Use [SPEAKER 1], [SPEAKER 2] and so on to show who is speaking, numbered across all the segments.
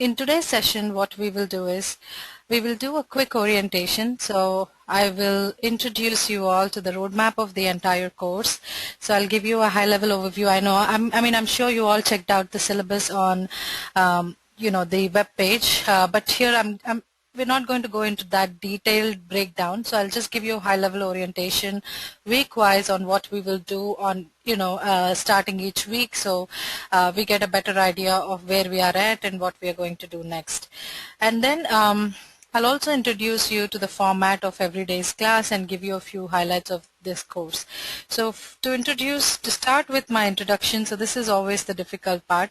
[SPEAKER 1] In today's session, what we will do is we will do a quick orientation. So I will introduce you all to the roadmap of the entire course. So I'll give you a high-level overview. I'm sure you all checked out the syllabus on, the web page. But here we're not going to go into that detailed breakdown. So I'll just give you a high-level orientation week-wise on what we will do on, starting each week. So we get a better idea of where we are at and what we are going to do next. And then I'll also introduce you to the format of every day's class and give you a few highlights of this course. So to start with my introduction, so this is always the difficult part.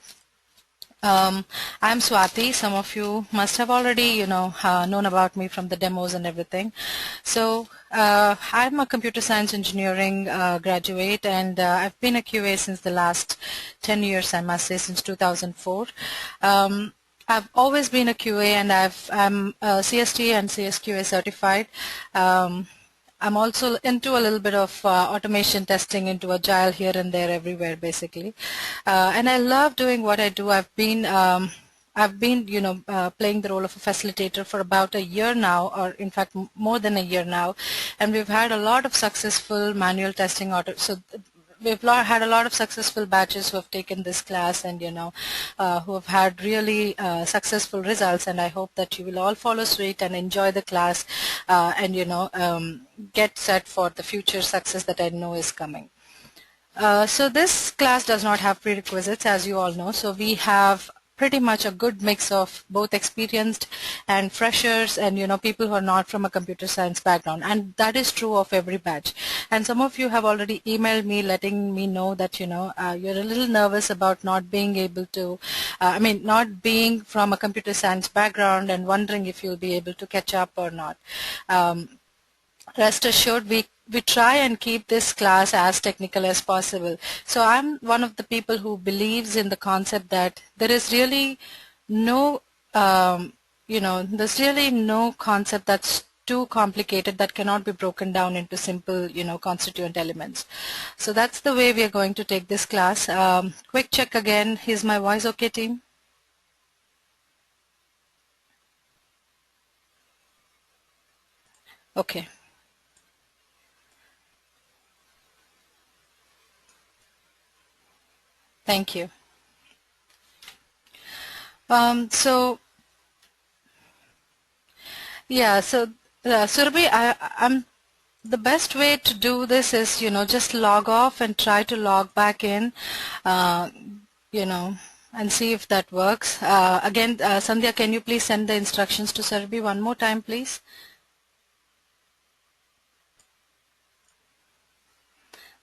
[SPEAKER 1] I'm Swati. Some of you must have already, known about me from the demos and everything. So I'm a computer science engineering graduate, and I've been a QA since the last 10 years, I must say, since 2004. I've always been a QA, and I'm CST and CSQA certified. I'm also into a little bit of automation testing, into Agile here and there, everywhere, basically. And I love doing what I do. I've been playing the role of a facilitator for about a year now, or in fact more than a year now, and we've had a lot of successful manual testing. We've had a lot of successful batches who have taken this class and, who have had really successful results, and I hope that you will all follow suit and enjoy the class and, get set for the future success that I know is coming. So this class does not have prerequisites, as you all know, so we have pretty much a good mix of both experienced and freshers and people who are not from a computer science background, and that is true of every batch. And some of you have already emailed me letting me know that you're a little nervous about not being able to not being from a computer science background and wondering if you'll be able to catch up or not. Rest assured, we try and keep this class as technical as possible. So I'm one of the people who believes in the concept that there is really no, there's really no concept that's too complicated that cannot be broken down into simple, constituent elements. So that's the way we are going to take this class. Quick check again. Is my voice okay, team? Okay. Thank you. So Surabhi, the best way to do this is, just log off and try to log back in, and see if that works. Again, Sandhya, can you please send the instructions to Surabhi one more time, please?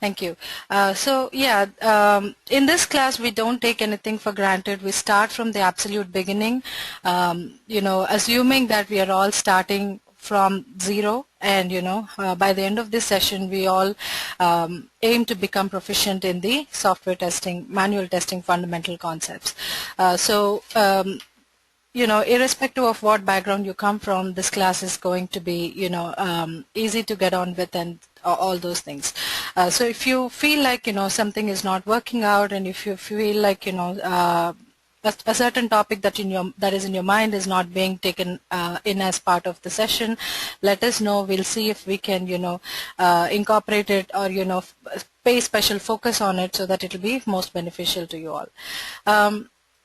[SPEAKER 1] Thank you. In this class, we don't take anything for granted. We start from the absolute beginning, assuming that we are all starting from zero, and by the end of this session, we all aim to become proficient in the software testing, manual testing fundamental concepts. Irrespective of what background you come from, this class is going to be, easy to get on with and all those things. So if you feel like, something is not working out, and if you feel like, a certain topic that is in your mind is not being taken in as part of the session, let us know. We'll see if we can, incorporate it or, pay special focus on it so that it will be most beneficial to you all.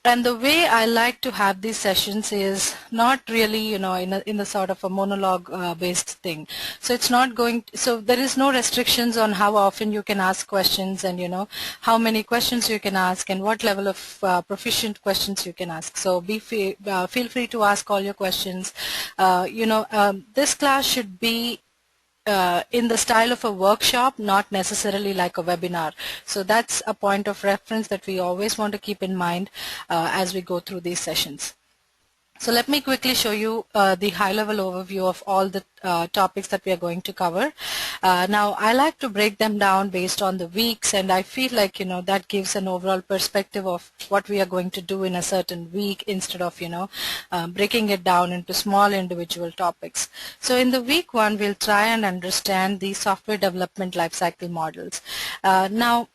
[SPEAKER 1] And the way I like to have these sessions is not really, in the sort of a monologue-based thing. So it's not so there is no restrictions on how often you can ask questions and, how many questions you can ask and what level of proficient questions you can ask. So feel free to ask all your questions. This class should be in the style of a workshop, not necessarily like a webinar. So that's a point of reference that we always want to keep in mind as we go through these sessions. So let me quickly show you the high-level overview of all the topics that we are going to cover. Now, I like to break them down based on the weeks, and I feel like, that gives an overall perspective of what we are going to do in a certain week instead of, breaking it down into small individual topics. So in the week one, we'll try and understand the software development lifecycle models. Now,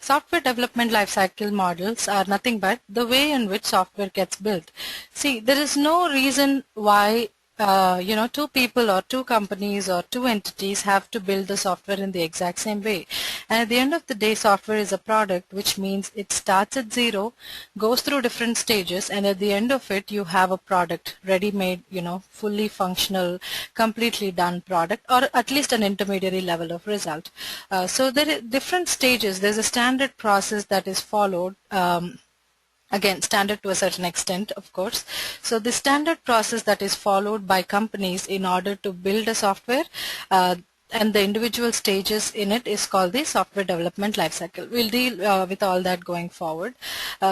[SPEAKER 1] Software development lifecycle models are nothing but the way in which software gets built. See, there is no reason why two people or two companies or two entities have to build the software in the exact same way. And at the end of the day, software is a product, which means it starts at zero, goes through different stages, and at the end of it, you have a product, ready-made, fully functional, completely done product, or at least an intermediary level of result. So there are different stages. There's a standard process that is followed. Again, standard to a certain extent, of course. So the standard process that is followed by companies in order to build a software and the individual stages in it is called the software development lifecycle. We'll deal with all that going forward.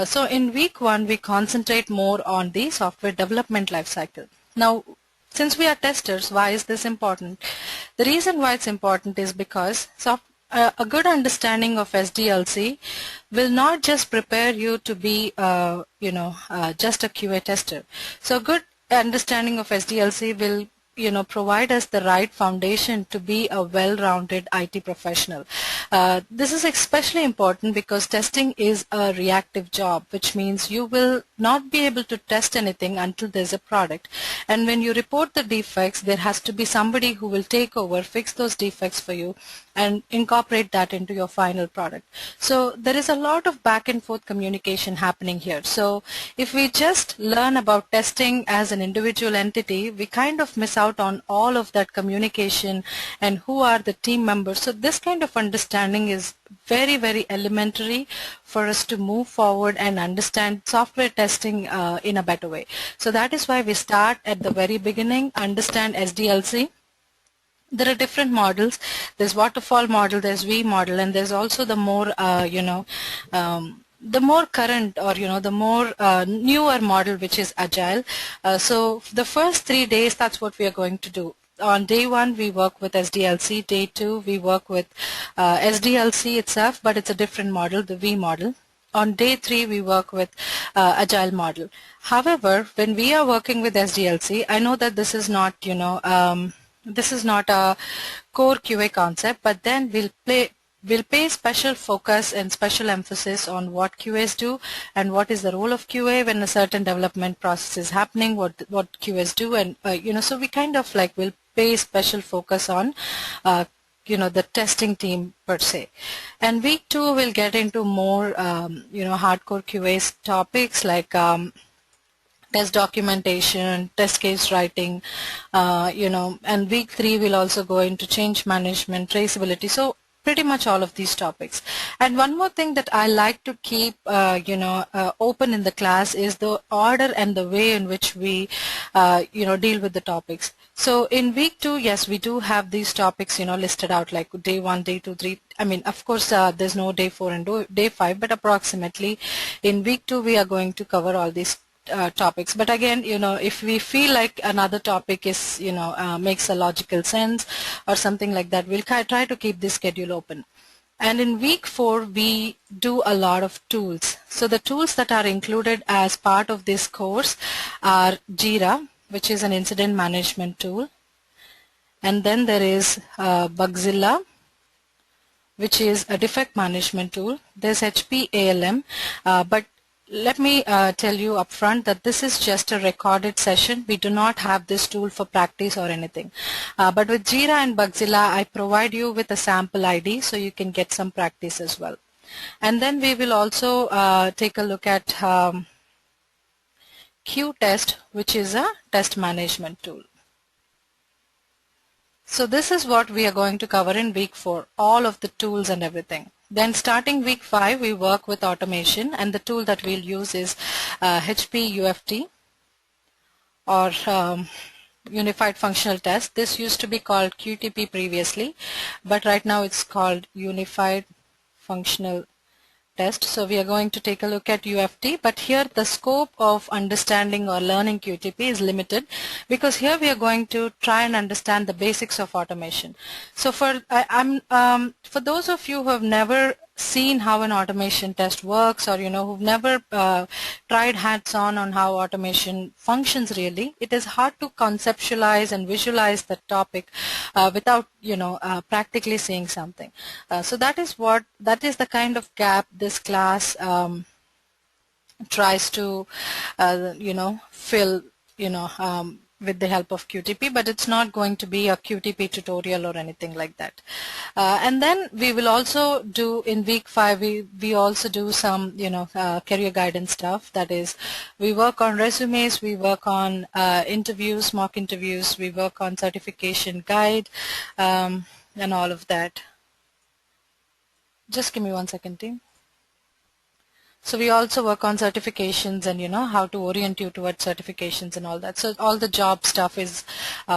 [SPEAKER 1] So in week 1, we concentrate more on the software development lifecycle. Now, since we are testers, why is this important? The reason why it's important is because a good understanding of SDLC will not just prepare you to be, just a QA tester. So a good understanding of SDLC will provide us the right foundation to be a well-rounded IT professional. This is especially important because testing is a reactive job, which means you will not be able to test anything until there's a product. And when you report the defects, there has to be somebody who will take over, fix those defects for you, and incorporate that into your final product. So there is a lot of back and forth communication happening here. So if we just learn about testing as an individual entity, we kind of miss out on all of that communication and who are the team members. So this kind of understanding is very, very elementary for us to move forward and understand software testing in a better way. So that is why we start at the very beginning, understand SDLC. There are different models. There's waterfall model, there's V model, and there's also the more, the more current or, the more newer model, which is agile. So the first 3 days, that's what we are going to do. On day 1, we work with SDLC. Day 2, we work with SDLC itself, but it's a different model, the V model. On day 3, we work with agile model. However, when we are working with SDLC, I know that this is not, this is not a core QA concept, but then we'll pay special focus and special emphasis on what QAs do and what is the role of QA when a certain development process is happening, what QAs do, and so we kind of like will pay special focus on the testing team per se. And week 2 we'll get into more hardcore QA topics like test documentation, test case writing, and week 3 will also go into change management, traceability. So pretty much all of these topics. And one more thing that I like to keep, open in the class is the order and the way in which we, deal with the topics. So in week 2, yes, we do have these topics, listed out like day 1, day 2, 3. I mean, of course, there's no day 4 and day 5, but approximately in week 2, we are going to cover all these topics. But again, if we feel like another topic is, makes a logical sense or something like that, we'll try to keep this schedule open. And in week 4, we do a lot of tools. So the tools that are included as part of this course are Jira, which is an incident management tool. And then there is Bugzilla, which is a defect management tool. There's HP ALM, but let me tell you upfront that this is just a recorded session. We do not have this tool for practice or anything. But with Jira and Bugzilla, I provide you with a sample ID so you can get some practice as well. And then we will also take a look at Qtest, which is a test management tool. So this is what we are going to cover in week 4, all of the tools and everything. Then starting week 5, we work with automation, and the tool that we'll use is HP UFT or Unified Functional Test. This used to be called QTP previously, but right now it's called Unified Functional Test. So we are going to take a look at UFT, but here the scope of understanding or learning QTP is limited because here we are going to try and understand the basics of automation. So for those of you who have never seen how an automation test works, or who've never tried hands-on how automation functions really, it is hard to conceptualize and visualize the topic without practically seeing something. So that is the kind of gap this class tries to fill with the help of QTP, but it's not going to be a QTP tutorial or anything like that. And then we will also do in week 5, we also do some career guidance stuff. That is, we work on resumes, we work on interviews, mock interviews, we work on certification guide, and all of that. Just give me 1 second, team. So we also work on certifications and how to orient you towards certifications and all that. So all the job stuff is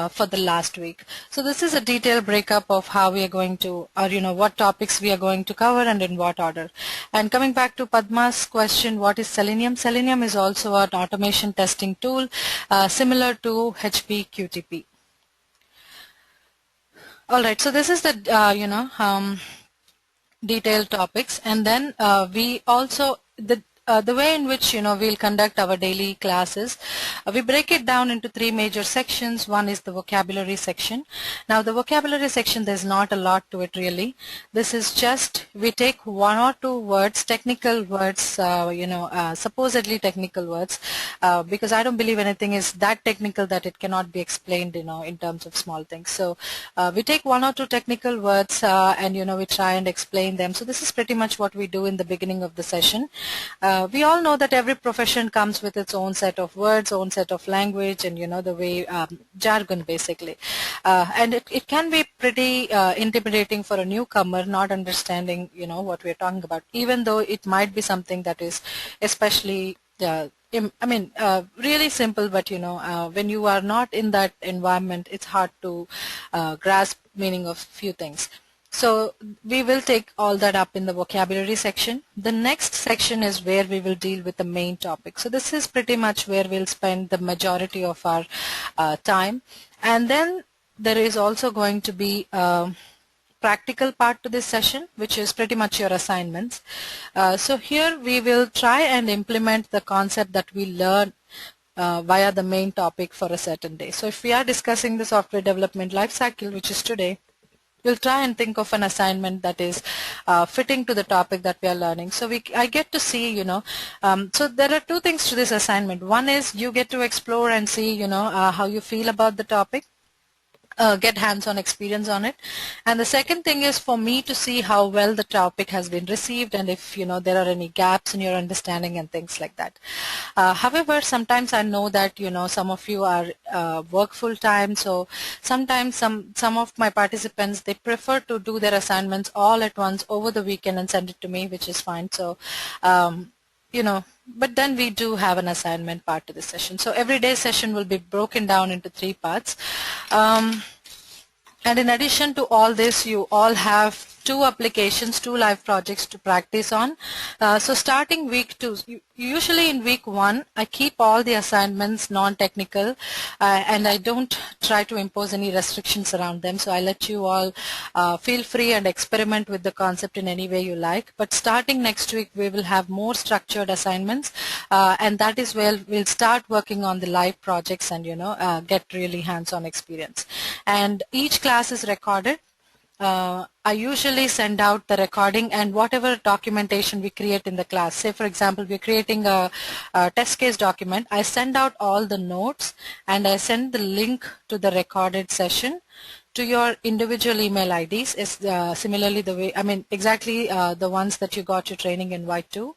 [SPEAKER 1] for the last week. So this is a detailed breakup of how we are going to, or what topics we are going to cover and in what order. And coming back to Padma's question, what is Selenium? Selenium is also an automation testing tool similar to HP QTP. All right, so this is the detailed topics, and then we also the way in which we'll conduct our daily classes, we break it down into 3 major sections. One is the vocabulary section. Now the vocabulary section, there's not a lot to it really. This is just we take 1 or 2 words, technical words, supposedly technical words, because I don't believe anything is that technical that it cannot be explained in terms of small things. So we take 1 or 2 technical words and we try and explain them. So this is pretty much what we do in the beginning of the session. We all know that every profession comes with its own set of words, own set of language, and the way jargon basically. And it can be pretty intimidating for a newcomer not understanding what we're talking about, even though it might be something that is especially really simple, but when you are not in that environment, it's hard to grasp meaning of few things. So we will take all that up in the vocabulary section. The next section is where we will deal with the main topic. So this is pretty much where we'll spend the majority of our time. And then there is also going to be a practical part to this session, which is pretty much your assignments. So here we will try and implement the concept that we learn via the main topic for a certain day. So if we are discussing the software development lifecycle, which is today, we'll try and think of an assignment that is fitting to the topic that we are learning. So I get to see, so there are 2 things to this assignment. One is you get to explore and see, how you feel about the topic. Get hands-on experience on it, and the second thing is for me to see how well the topic has been received and if there are any gaps in your understanding and things like that. However, sometimes I know that some of you are work full-time, so sometimes some of my participants, they prefer to do their assignments all at once over the weekend and send it to me, which is fine. So but then we do have an assignment part to this session. So every day session will be broken down into 3 parts. And in addition to all this, you all have 2 applications, 2 live projects to practice on. So starting week 2, usually in week 1, I keep all the assignments non-technical and I don't try to impose any restrictions around them. So I let you all feel free and experiment with the concept in any way you like. But starting next week, we will have more structured assignments and that is where we'll start working on the live projects and get really hands-on experience. And each class is recorded. I usually send out the recording and whatever documentation we create in the class. Say, for example, we're creating a test case document. I send out all the notes and I send the link to the recorded session to your individual email IDs. Is similarly the way, exactly the ones that you got your training invite to.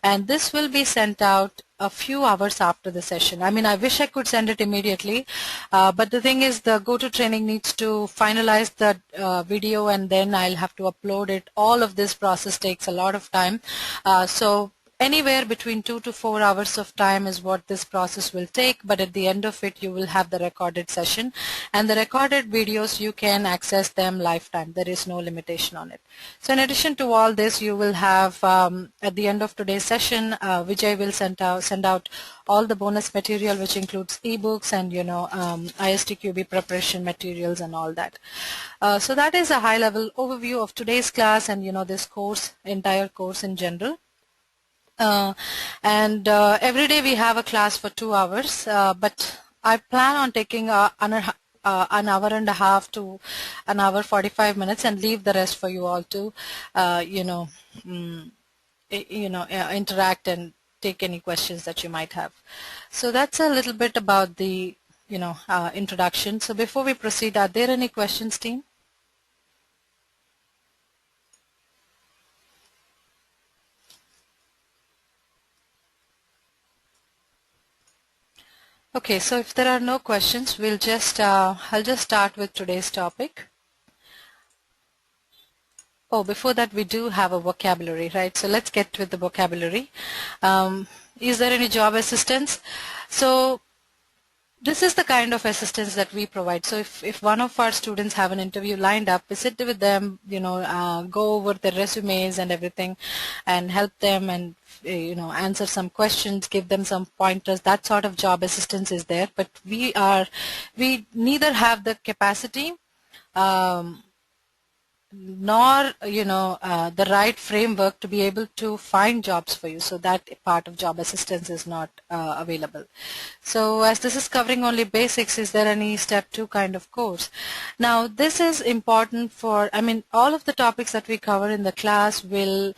[SPEAKER 1] And this will be sent out a few hours after the session. I wish I could send it immediately, but the thing is the GoToTraining needs to finalize the video and then I'll have to upload it. All of this process takes a lot of time. So Anywhere between 2 to 4 hours of time is what this process will take, but at the end of it you will have the recorded session, and the recorded videos you can access them lifetime. There is no limitation on it. So in addition to all this, you will have at the end of today's session, Vijay will send out all the bonus material, which includes ebooks and ISTQB preparation materials and all that. So that is a high level overview of today's class and this course, entire course in general. Every day we have a class for 2 hours, but I plan on taking an hour and a half to an hour 45 minutes and leave the rest for you all to interact and take any questions that you might have. So that's a little bit about the introduction. So before we proceed, are there any questions, team? Okay, so if there are no questions, I'll just start with today's topic. Oh, before that we do have a vocabulary, right? So let's get with the vocabulary. Is there any job assistance? So this is the kind of assistance that we provide. So if one of our students have an interview lined up, we sit with them, go over their resumes and everything and help them and answer some questions, give them some pointers. That sort of job assistance is there, but we neither have the capacity nor the right framework to be able to find jobs for you. So that part of job assistance is not available. So as this is covering only basics, is there any step 2 kind of course? Now this is important for, all of the topics that we cover in the class will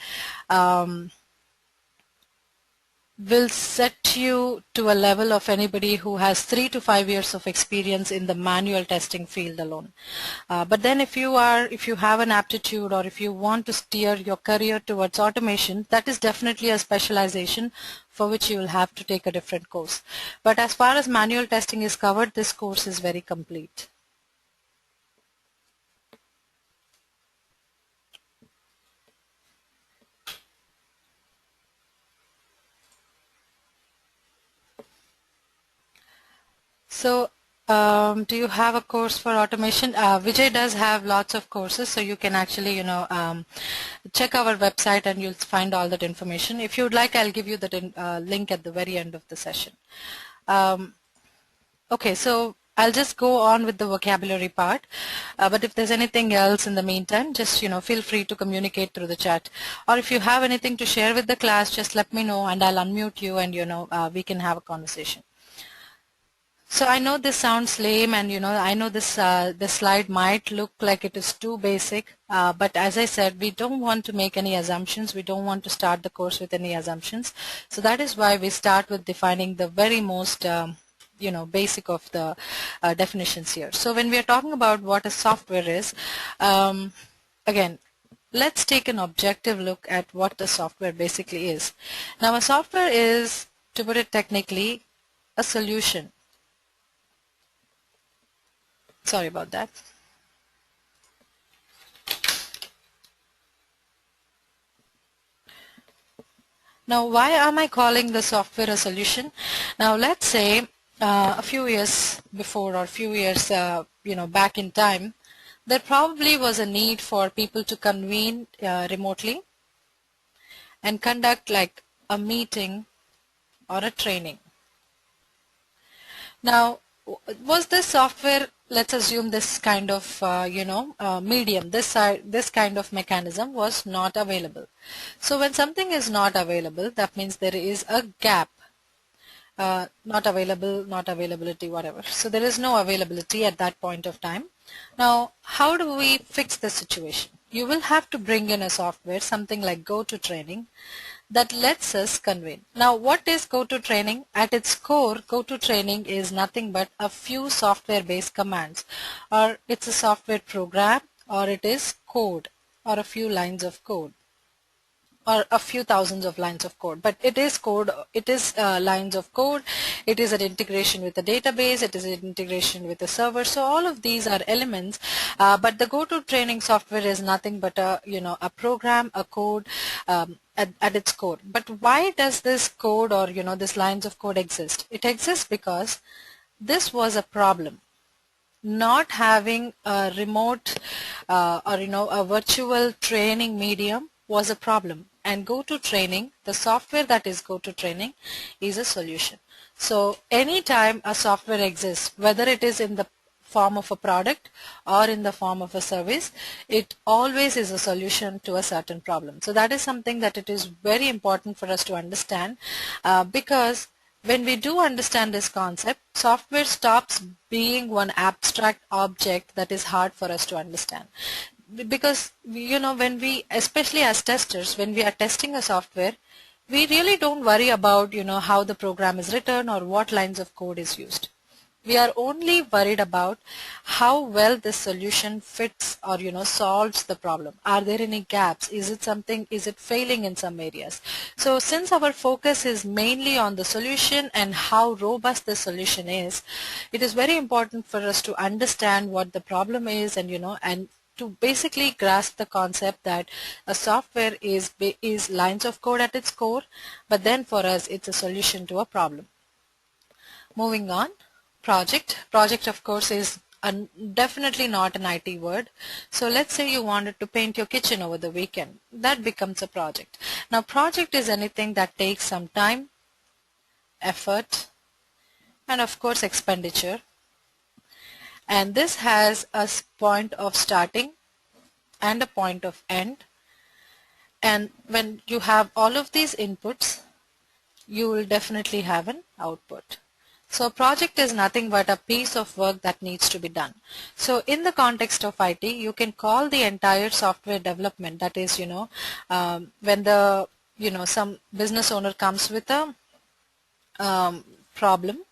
[SPEAKER 1] set you to a level of anybody who has 3 to 5 years of experience in the manual testing field alone. But then if you have an aptitude, or if you want to steer your career towards automation, that is definitely a specialization for which you will have to take a different course. But as far as manual testing is covered, this course is very complete. So do you have a course for automation? Vijay does have lots of courses, so you can actually check our website and you'll find all that information. If you would like, I'll give you the link at the very end of the session. Okay, so I'll just go on with the vocabulary part, but if there's anything else in the meantime, just feel free to communicate through the chat, or if you have anything to share with the class, just let me know and I'll unmute you and we can have a conversation. So I know this sounds lame, and I know this slide might look like it is too basic, but as I said, we don't want to make any assumptions. We don't want to start the course with any assumptions. So that is why we start with defining the very most basic of the definitions here. So when we are talking about what a software is, again, let's take an objective look at what the software basically is. Now a software is, to put it technically, a solution. Sorry about that. Now, why am I calling the software a solution? Now, let's say a few years before, or a few years back in time, there probably was a need for people to convene remotely and conduct like a meeting or a training. Now, was this software, let's assume this kind of medium, this kind of mechanism was not available. So when something is not available, that means there is a gap. Not available, not availability, whatever. So there is no availability at that point of time. Now, how do we fix the situation? You will have to bring in a software, something like GoToTraining, that lets us convene. Now, what is GoToTraining? At its core, GoToTraining is nothing but a few software-based commands, or it's a software program, or it is code, or a few lines of code. or a few thousands of lines of code, but it is code, it is lines of code, it is an integration with a database, it is an integration with a server. So all of these are elements, but the go-to training software is nothing but a, a program, a code, at its core. But why does this code, or this lines of code exist? It exists because this was a problem. Not having a remote or a virtual training medium was a problem, and GoToTraining, the software that is GoToTraining, is a solution. So anytime a software exists, whether it is in the form of a product or in the form of a service, it always is a solution to a certain problem. So that is something that it is very important for us to understand, because when we do understand this concept, software stops being one abstract object that is hard for us to understand. Because, when we, especially as testers, when we are testing a software, we really don't worry about, how the program is written or what lines of code is used. We are only worried about how well this solution fits or solves the problem. Are there any gaps? Is it failing in some areas? So since our focus is mainly on the solution and how robust the solution is, it is very important for us to understand what the problem is, and and to basically grasp the concept that a software is lines of code at its core, but then for us it's a solution to a problem. Moving on. Project of course is definitely not an IT word. So let's say you wanted to paint your kitchen over the weekend. That becomes a project. Now project is anything that takes some time, effort, and of course expenditure. And this has a point of starting and a point of end. And when you have all of these inputs, you will definitely have an output. So a project is nothing but a piece of work that needs to be done. So in the context of IT, you can call the entire software development, that is, when the, some business owner comes with a problem.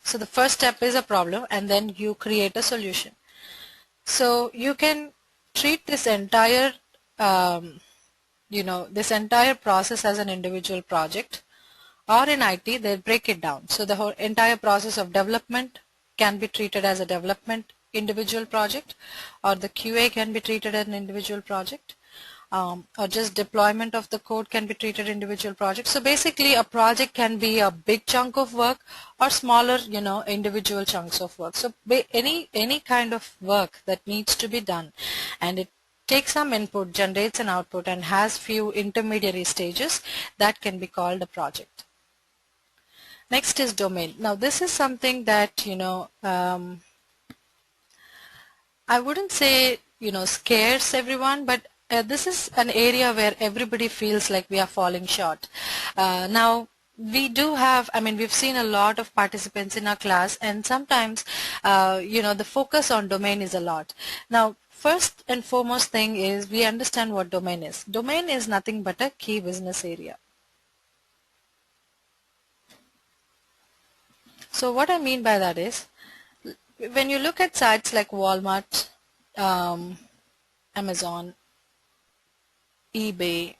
[SPEAKER 1] So the first step is a problem, and then you create a solution. So you can treat this entire, this entire process as an individual project. Or in IT, they break it down. So the whole entire process of development can be treated as a development individual project, or the QA can be treated as an individual project, or just deployment of the code can be treated individual project. So basically a project can be a big chunk of work or smaller, individual chunks of work. So any kind of work that needs to be done, and it takes some input, generates an output, and has few intermediary stages, that can be called a project. Next is domain. Now this is something that, I wouldn't say, scares everyone, but this is an area where everybody feels like we are falling short. Now we do have, we've seen a lot of participants in our class, and sometimes, the focus on domain is a lot. Now first and foremost thing is we understand what domain is. Domain is nothing but a key business area. So what I mean by that is, when you look at sites like Walmart, Amazon, eBay,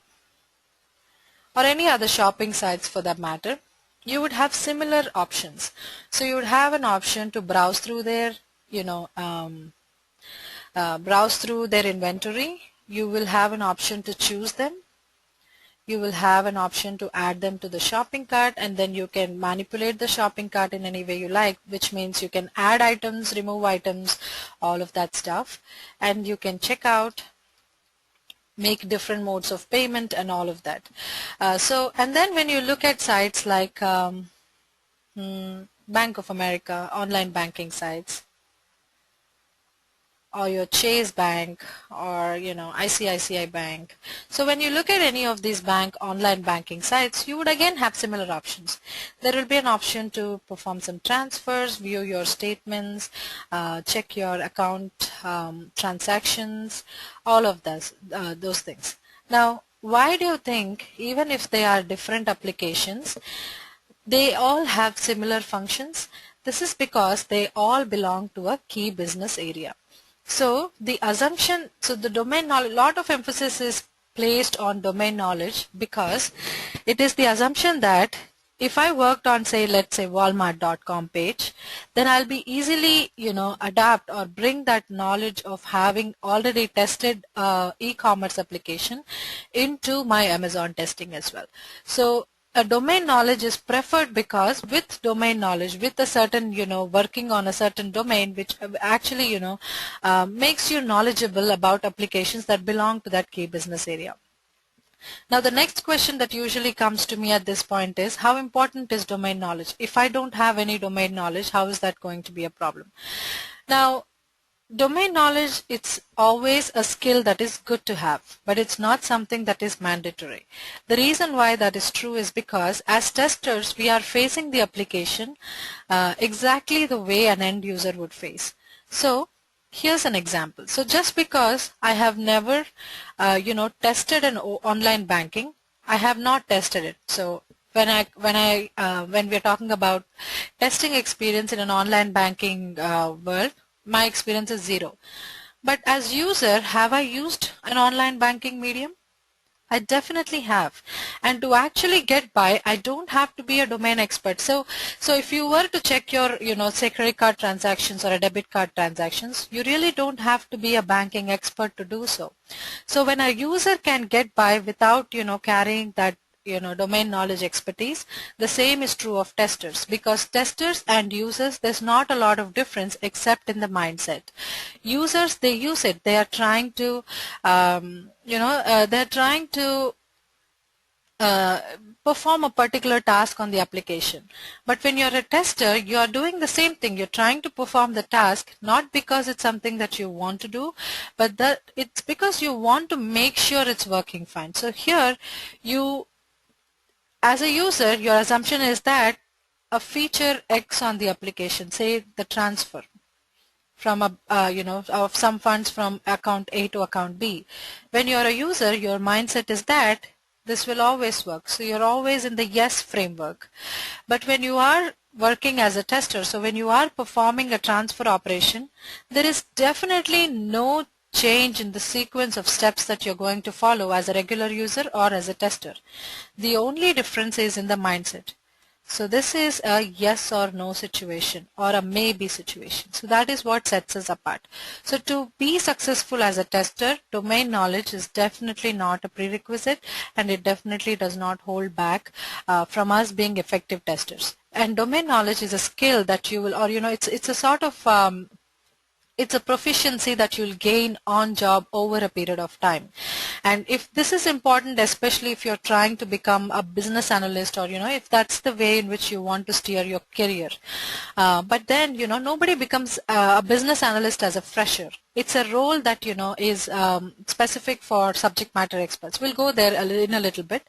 [SPEAKER 1] or any other shopping sites for that matter, you would have similar options. So you would have an option to browse through their, browse through their inventory. You will have an option to choose them. You will have an option to add them to the shopping cart, and then you can manipulate the shopping cart in any way you like, which means you can add items, remove items, all of that stuff, and you can check out, make different modes of payment, and all of that. And then when you look at sites like Bank of America, online banking sites, or your Chase Bank, or ICICI Bank. So when you look at any of these bank online banking sites, you would again have similar options. There will be an option to perform some transfers, view your statements, check your account transactions, all of those things. Now why do you think, even if they are different applications, they all have similar functions? This is because they all belong to a key business area. So the assumption, so the domain knowledge, lot of emphasis is placed on domain knowledge because it is the assumption that if I worked on, say, let's say Walmart.com page, then I'll be easily, adapt or bring that knowledge of having already tested e-commerce application into my Amazon testing as well. So a domain knowledge is preferred because with domain knowledge, with a certain, working on a certain domain, which actually, makes you knowledgeable about applications that belong to that key business area. Now the next question that usually comes to me at this point is, how important is domain knowledge? If I don't have any domain knowledge, how is that going to be a problem? Now, domain knowledge, it's always a skill that is good to have, but it's not something that is mandatory. The reason why that is true is because as testers, we are facing the application exactly the way an end user would face. So here's an example. So just because I have never, tested an online banking, I have not tested it. So when we're talking about testing experience in an online banking world, my experience is zero. But as user, have I used an online banking medium? I definitely have. And to actually get by, I don't have to be a domain expert. So if you were to check your, say credit card transactions or a debit card transactions, you really don't have to be a banking expert to do so. So when a user can get by without, carrying that domain knowledge expertise, the same is true of testers, because testers and users, there's not a lot of difference except in the mindset. Users, they use it, they are trying to perform a particular task on the application. But when you're a tester, you are doing the same thing. You're trying to perform the task not because it's something that you want to do, but that it's because you want to make sure it's working fine. So here, as a user, your assumption is that a feature X on the application, say the transfer from of some funds from account A to account B. When you're a user, your mindset is that this will always work. So you're always in the yes framework. But when you are working as a tester, so when you are performing a transfer operation, there is definitely no change in the sequence of steps that you're going to follow as a regular user or as a tester. The only difference is in the mindset. So this is a yes or no situation or a maybe situation. So that is what sets us apart. So to be successful as a tester, domain knowledge is definitely not a prerequisite, and it definitely does not hold back from us being effective testers. And domain knowledge is a skill that you will, or it's a sort of it's a proficiency that you'll gain on job over a period of time. And if this is important, especially if you're trying to become a business analyst, or if that's the way in which you want to steer your career. But then nobody becomes a business analyst as a fresher. It's a role that is specific for subject matter experts. We'll go there in a little bit.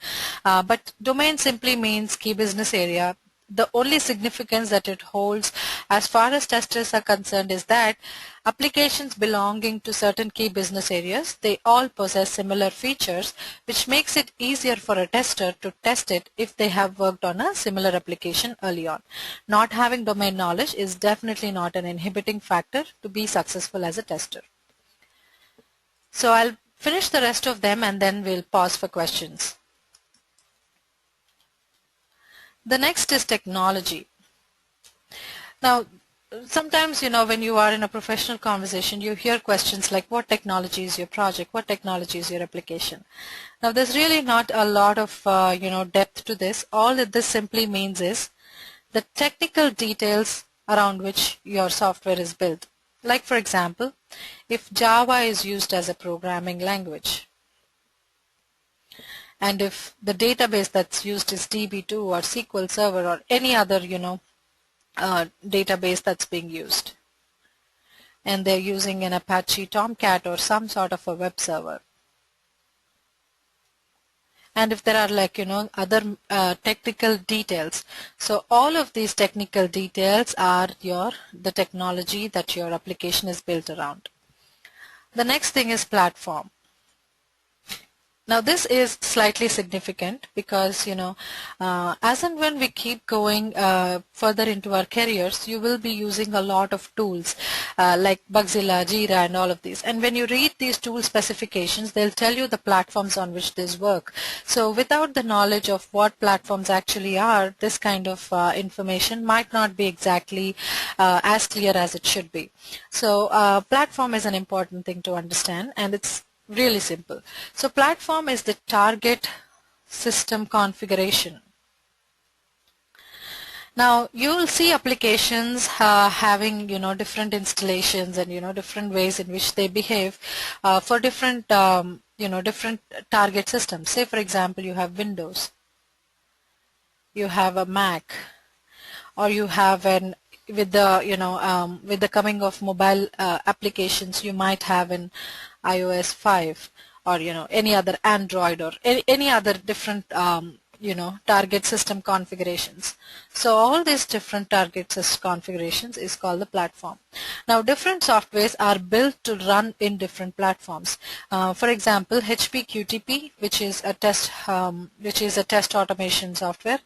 [SPEAKER 1] But domain simply means key business area. The only significance that it holds as far as testers are concerned is that applications belonging to certain key business areas, they all possess similar features, which makes it easier for a tester to test it if they have worked on a similar application early on. Not having domain knowledge is definitely not an inhibiting factor to be successful as a tester. So I'll finish the rest of them and then we'll pause for questions. The next is technology. Now, sometimes, when you are in a professional conversation, you hear questions like, what technology is your project? What technology is your application? Now, there's really not a lot of, depth to this. All that this simply means is the technical details around which your software is built. Like, for example, if Java is used as a programming language, and if the database that's used is DB2 or SQL Server or any other, database that's being used, and they're using an Apache Tomcat or some sort of a web server. And if there are other technical details. So all of these technical details are the technology that your application is built around. The next thing is platform. Now this is slightly significant because, as and when we keep going further into our careers, you will be using a lot of tools like Bugzilla, Jira, and all of these. And when you read these tool specifications, they'll tell you the platforms on which these work. So without the knowledge of what platforms actually are, this kind of information might not be exactly as clear as it should be. So platform is an important thing to understand, and it's really simple. So platform is the target system configuration. Now you'll see applications having different installations and different ways in which they behave for different different target systems. Say for example you have Windows, you have a Mac, or you have an with the with the coming of mobile applications, you might have an iOS 5 or any other Android or any other different target system configurations. So all these different target system configurations is called the platform. Now different softwares are built to run in different platforms. For example, HP QTP, which is a test automation software,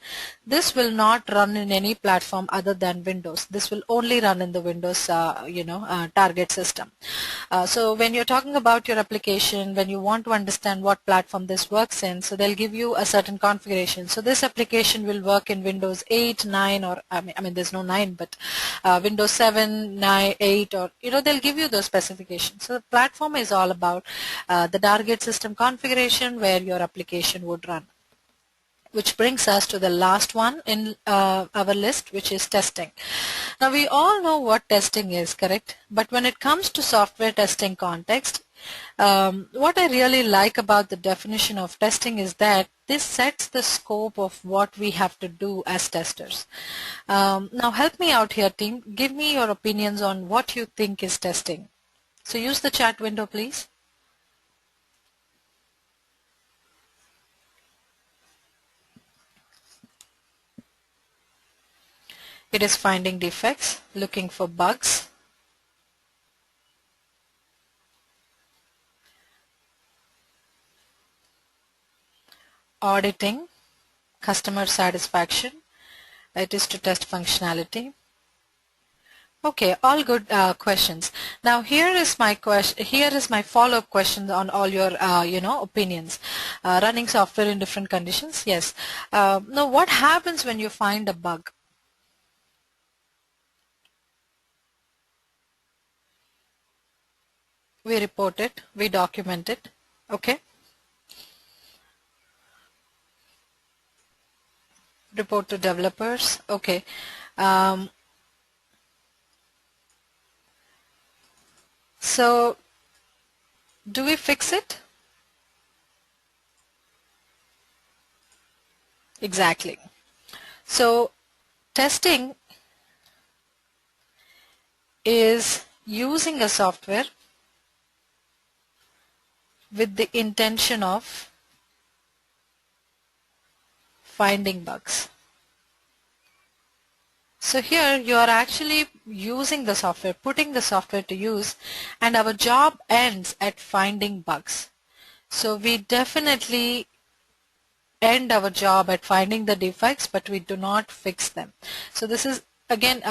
[SPEAKER 1] this will not run in any platform other than Windows. This will only run in the Windows target system. So when you're talking about your application, when you want to understand what platform this works in, so they'll give you a certain configuration. So this application will work in Windows 8, 9, or I mean there's no 9, but Windows 7, 9, 8, or they'll give you those specifications. So the platform is all about the target system configuration where your application would run. Which brings us to the last one in our list, which is testing. Now we all know what testing is, correct? But when it comes to software testing context, what I really like about the definition of testing is that this sets the scope of what we have to do as testers. Now help me out here, team. Give me your opinions on what you think is testing. So use the chat window, please. It is finding defects, looking for bugs, auditing, customer satisfaction. It is to test functionality. Okay, all good questions. Now here is my question. Here is my follow-up question on all your opinions. Running software in different conditions. Yes. Now what happens when you find a bug? We report it. We document it. Okay. Report to developers. Okay. So do we fix it? Exactly. So testing is using a software with the intention of finding bugs. So here you are actually using the software, putting the software to use, and our job ends at finding bugs. So we definitely end our job at finding the defects, but we do not fix them. So this is again,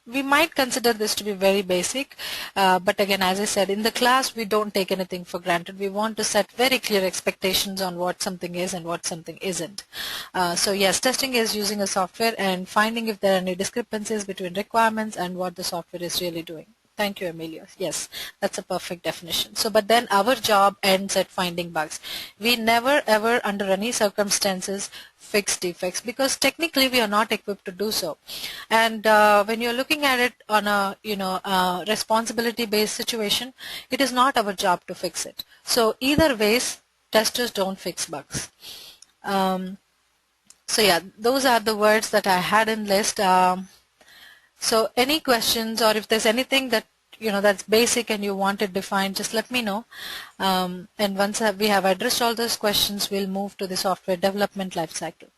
[SPEAKER 1] we might consider this to be very basic, but again, as I said, in the class we don't take anything for granted. We want to set very clear expectations on what something is and what something isn't. So yes, testing is using a software and finding if there are any discrepancies between requirements and what the software is really doing. Thank you, Emilio. Yes, that's a perfect definition. So, but then our job ends at finding bugs. We never ever under any circumstances fix defects because technically we are not equipped to do so. And when you're looking at it on a responsibility-based situation, it is not our job to fix it. So either ways, testers don't fix bugs. So yeah, those are the words that I had in list. So any questions, or if there's anything that that's basic and you want it defined, just let me know. And once we have addressed all those questions, we'll move to the software development lifecycle.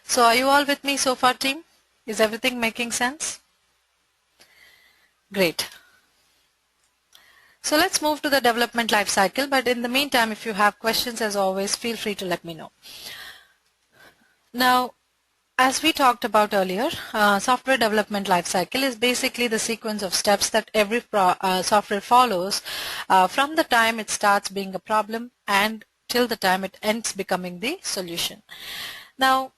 [SPEAKER 1] So are you all with me so far, team? Is everything making sense? Great. So let's move to the development life cycle, but in the meantime, if you have questions, as always, feel free to let me know. Now, as we talked about earlier, software development lifecycle is basically the sequence of steps that every software follows from the time it starts being a problem and till the time it ends becoming the solution. Now,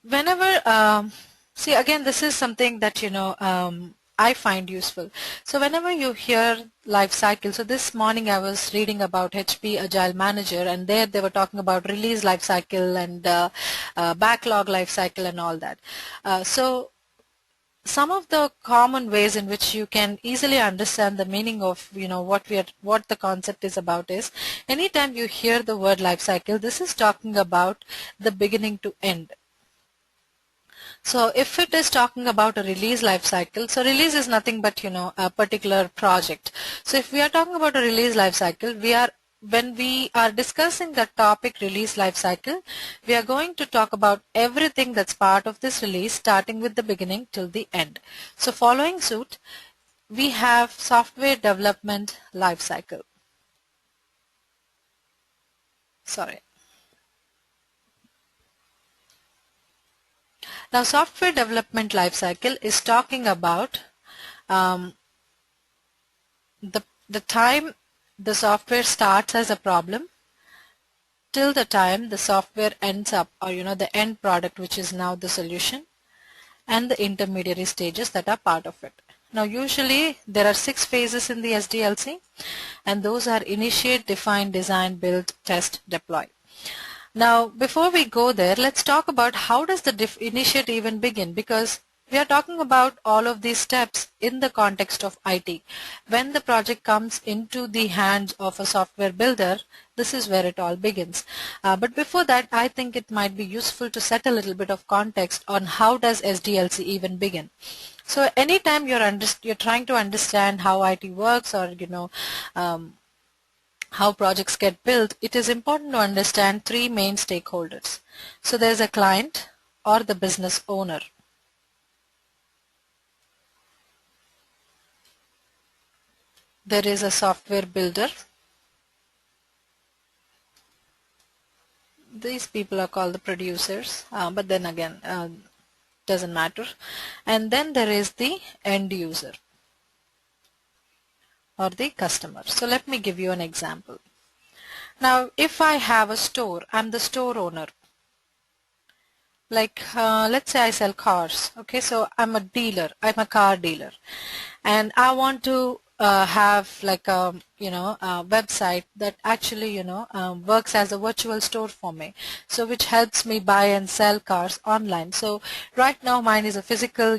[SPEAKER 1] whenever, see again, this is something that, I find useful. So whenever you hear life cycle, so this morning I was reading about HP Agile Manager, and there they were talking about release life cycle and backlog life cycle and all that. So some of the common ways in which you can easily understand the meaning of what the concept is about is, anytime you hear the word life cycle, this is talking about the beginning to end. So if it is talking about a release life cycle, so release is nothing but a particular project. So if we are talking about a release life cycle, when we are discussing the topic release life cycle, we are going to talk about everything that's part of this release, starting with the beginning till the end. So following suit, we have software development life cycle. Sorry. Now, software development lifecycle is talking about the time the software starts as a problem till the time the software ends up, or the end product, which is now the solution, and the intermediary stages that are part of it. Now, usually there are 6 phases in the SDLC, and those are initiate, define, design, build, test, deploy. Now, before we go there, let's talk about how does the initiate even begin, because we are talking about all of these steps in the context of IT. When the project comes into the hands of a software builder, this is where it all begins. But before that, I think it might be useful to set a little bit of context on how does SDLC even begin. So anytime you're trying to understand how IT works, or how projects get built, it is important to understand 3 main stakeholders. So there's a client or the business owner. There is a software builder. These people are called the producers, but then again, doesn't matter. And then there is the end user or the customer. So let me give you an example. Now, if I have a store, I'm the store owner. Like, let's say I sell cars. Okay, so I'm a dealer. I'm a car dealer, and I want to have like a a website that actually works as a virtual store for me, so which helps me buy and sell cars online. So right now mine is a physical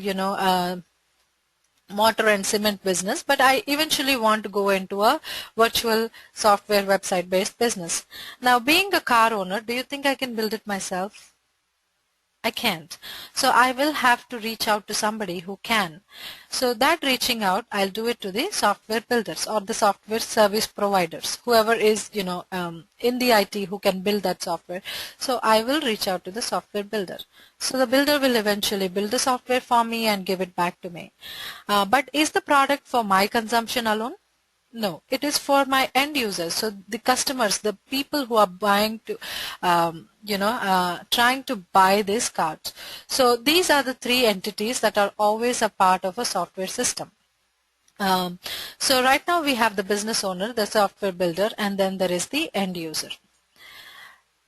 [SPEAKER 1] mortar and cement business, but I eventually want to go into a virtual software website based business. Now, being a car owner, do you think I can build it myself? I can't. So I will have to reach out to somebody who can. So that reaching out, I'll do it to the software builders or the software service providers, whoever is, in the IT who can build that software. So I will reach out to the software builder. So the builder will eventually build the software for me and give it back to me. But is the product for my consumption alone? No, it is for my end users. So the customers, the people who are buying to, trying to buy these cards. So these are the 3 entities that are always a part of a software system. So right now we have the business owner, the software builder, and then there is the end user.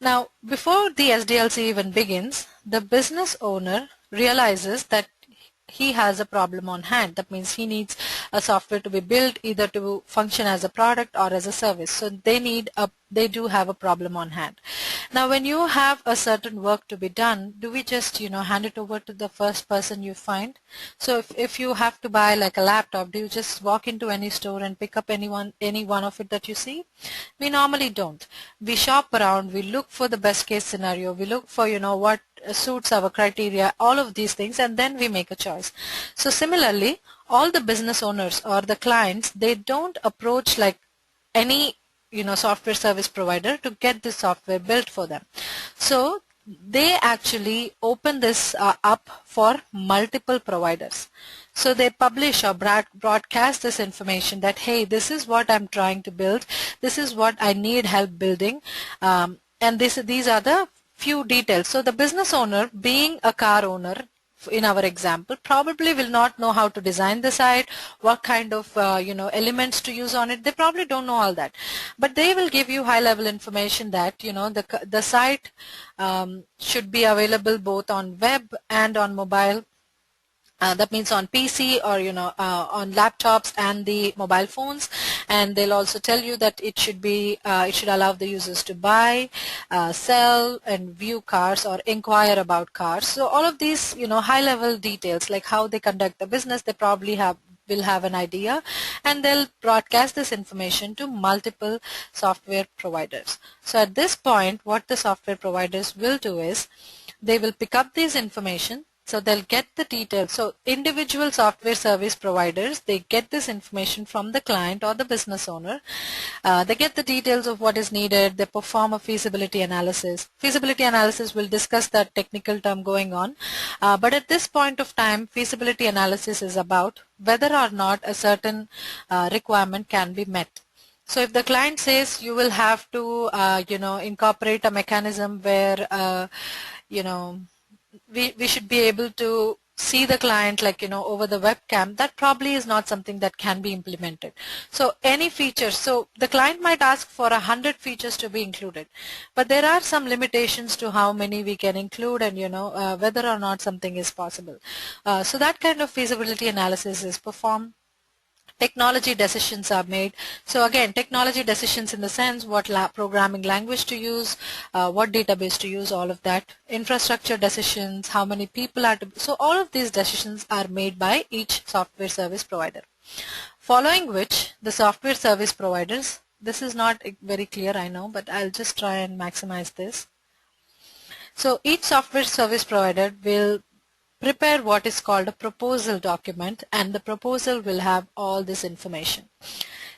[SPEAKER 1] Now, before the SDLC even begins, the business owner realizes that he has a problem on hand. That means he needs a software to be built either to function as a product or as a service. So they do have a problem on hand. Now, when you have a certain work to be done, do we just hand it over to the first person you find? So if you have to buy like a laptop, do you just walk into any store and pick up any one of it that you see? We normally don't. We shop around, we look for the best case scenario, we look for what suits our criteria, all of these things, and then we make a choice. So similarly, all the business owners or the clients, they don't approach like any software service provider to get this software built for them. So they actually open this up for multiple providers. So they publish or broadcast this information that, hey, this is what I'm trying to build, this is what I need help building, and these are the few details. So the business owner, being a car owner, in our example, probably will not know how to design the site, what kind of elements to use on it. They probably don't know all that, but they will give you high level information that the site should be available both on web and on mobile. That means on PC or on laptops and the mobile phones, and they'll also tell you that it should allow the users to buy, sell, and view cars or inquire about cars. So all of these high level details, like how they conduct the business, they probably will have an idea, and they'll broadcast this information to multiple software providers. So at this point, what the software providers will do is they will pick up this information. So they'll get the details. So individual software service providers, they get this information from the client or the business owner. They get the details of what is needed. They perform a feasibility analysis. Feasibility analysis, will discuss that technical term going on. But at this point of time, feasibility analysis is about whether or not a certain requirement can be met. So if the client says you will have to, incorporate a mechanism where, we should be able to see the client over the webcam, that probably is not something that can be implemented. So any features, so the client might ask for 100 features to be included, but there are some limitations to how many we can include and whether or not something is possible. So that kind of feasibility analysis is performed. Technology decisions are made. So again, technology decisions in the sense what programming language to use, what database to use, all of that. Infrastructure decisions, how many people are to, so all of these decisions are made by each software service provider. Following which, the software service providers, this is not very clear, I know, but I'll just try and maximize this. So each software service provider will prepare what is called a proposal document, and the proposal will have all this information.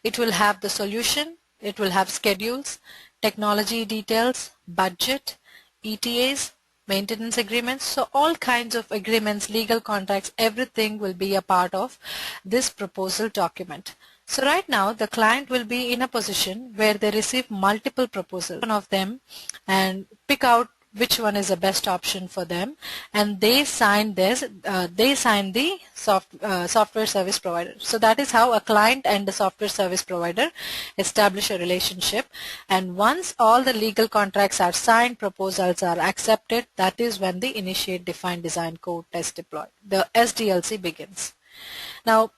[SPEAKER 1] It will have the solution, it will have schedules, technology details, budget, ETAs, maintenance agreements. So all kinds of agreements, legal contracts, everything will be a part of this proposal document. So right now the client will be in a position where they receive multiple proposals, one of them, and pick out which one is the best option for them, and they sign this. They sign the software service provider. So that is how a client and the software service provider establish a relationship. And once all the legal contracts are signed, proposals are accepted, that is when the initiate, define, design, code, test, deploy, the SDLC begins. Now,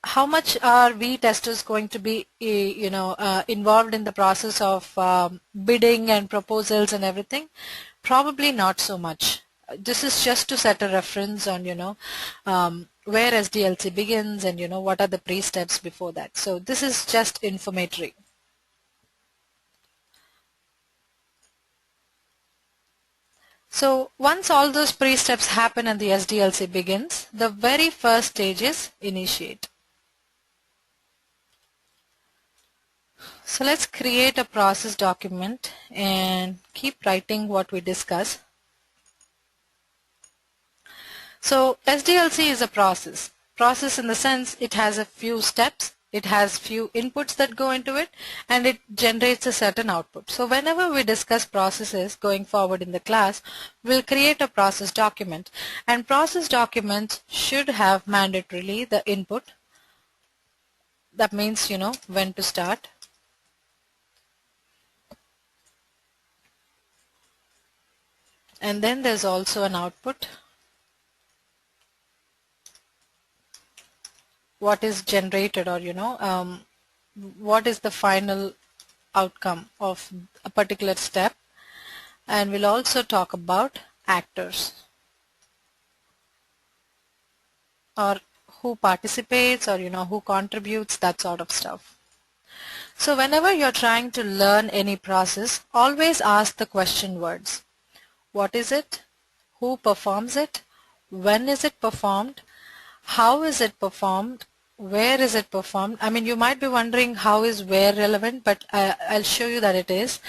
[SPEAKER 1] how much are we testers going to be involved in the process of bidding and proposals and everything? Probably not so much. This is just to set a reference on where SDLC begins and what are the pre-steps before that. So this is just informatory. So once all those pre-steps happen and the SDLC begins, the very first stage is initiate. So let's create a process document and keep writing what we discuss. So SDLC is a process. Process in the sense it has a few steps, it has few inputs that go into it, and it generates a certain output. So whenever we discuss processes going forward in the class, we'll create a process document, and process documents should have mandatorily the input. That means when to start. And then there's also an output. What is generated, or what is the final outcome of a particular step. And we'll also talk about actors, or who participates, or who contributes, that sort of stuff. So whenever you're trying to learn any process, always ask the question words. What is it? Who performs it? When is it performed? How is it performed? Where is it performed? I mean, you might be wondering how is where relevant, but I'll show you that it is.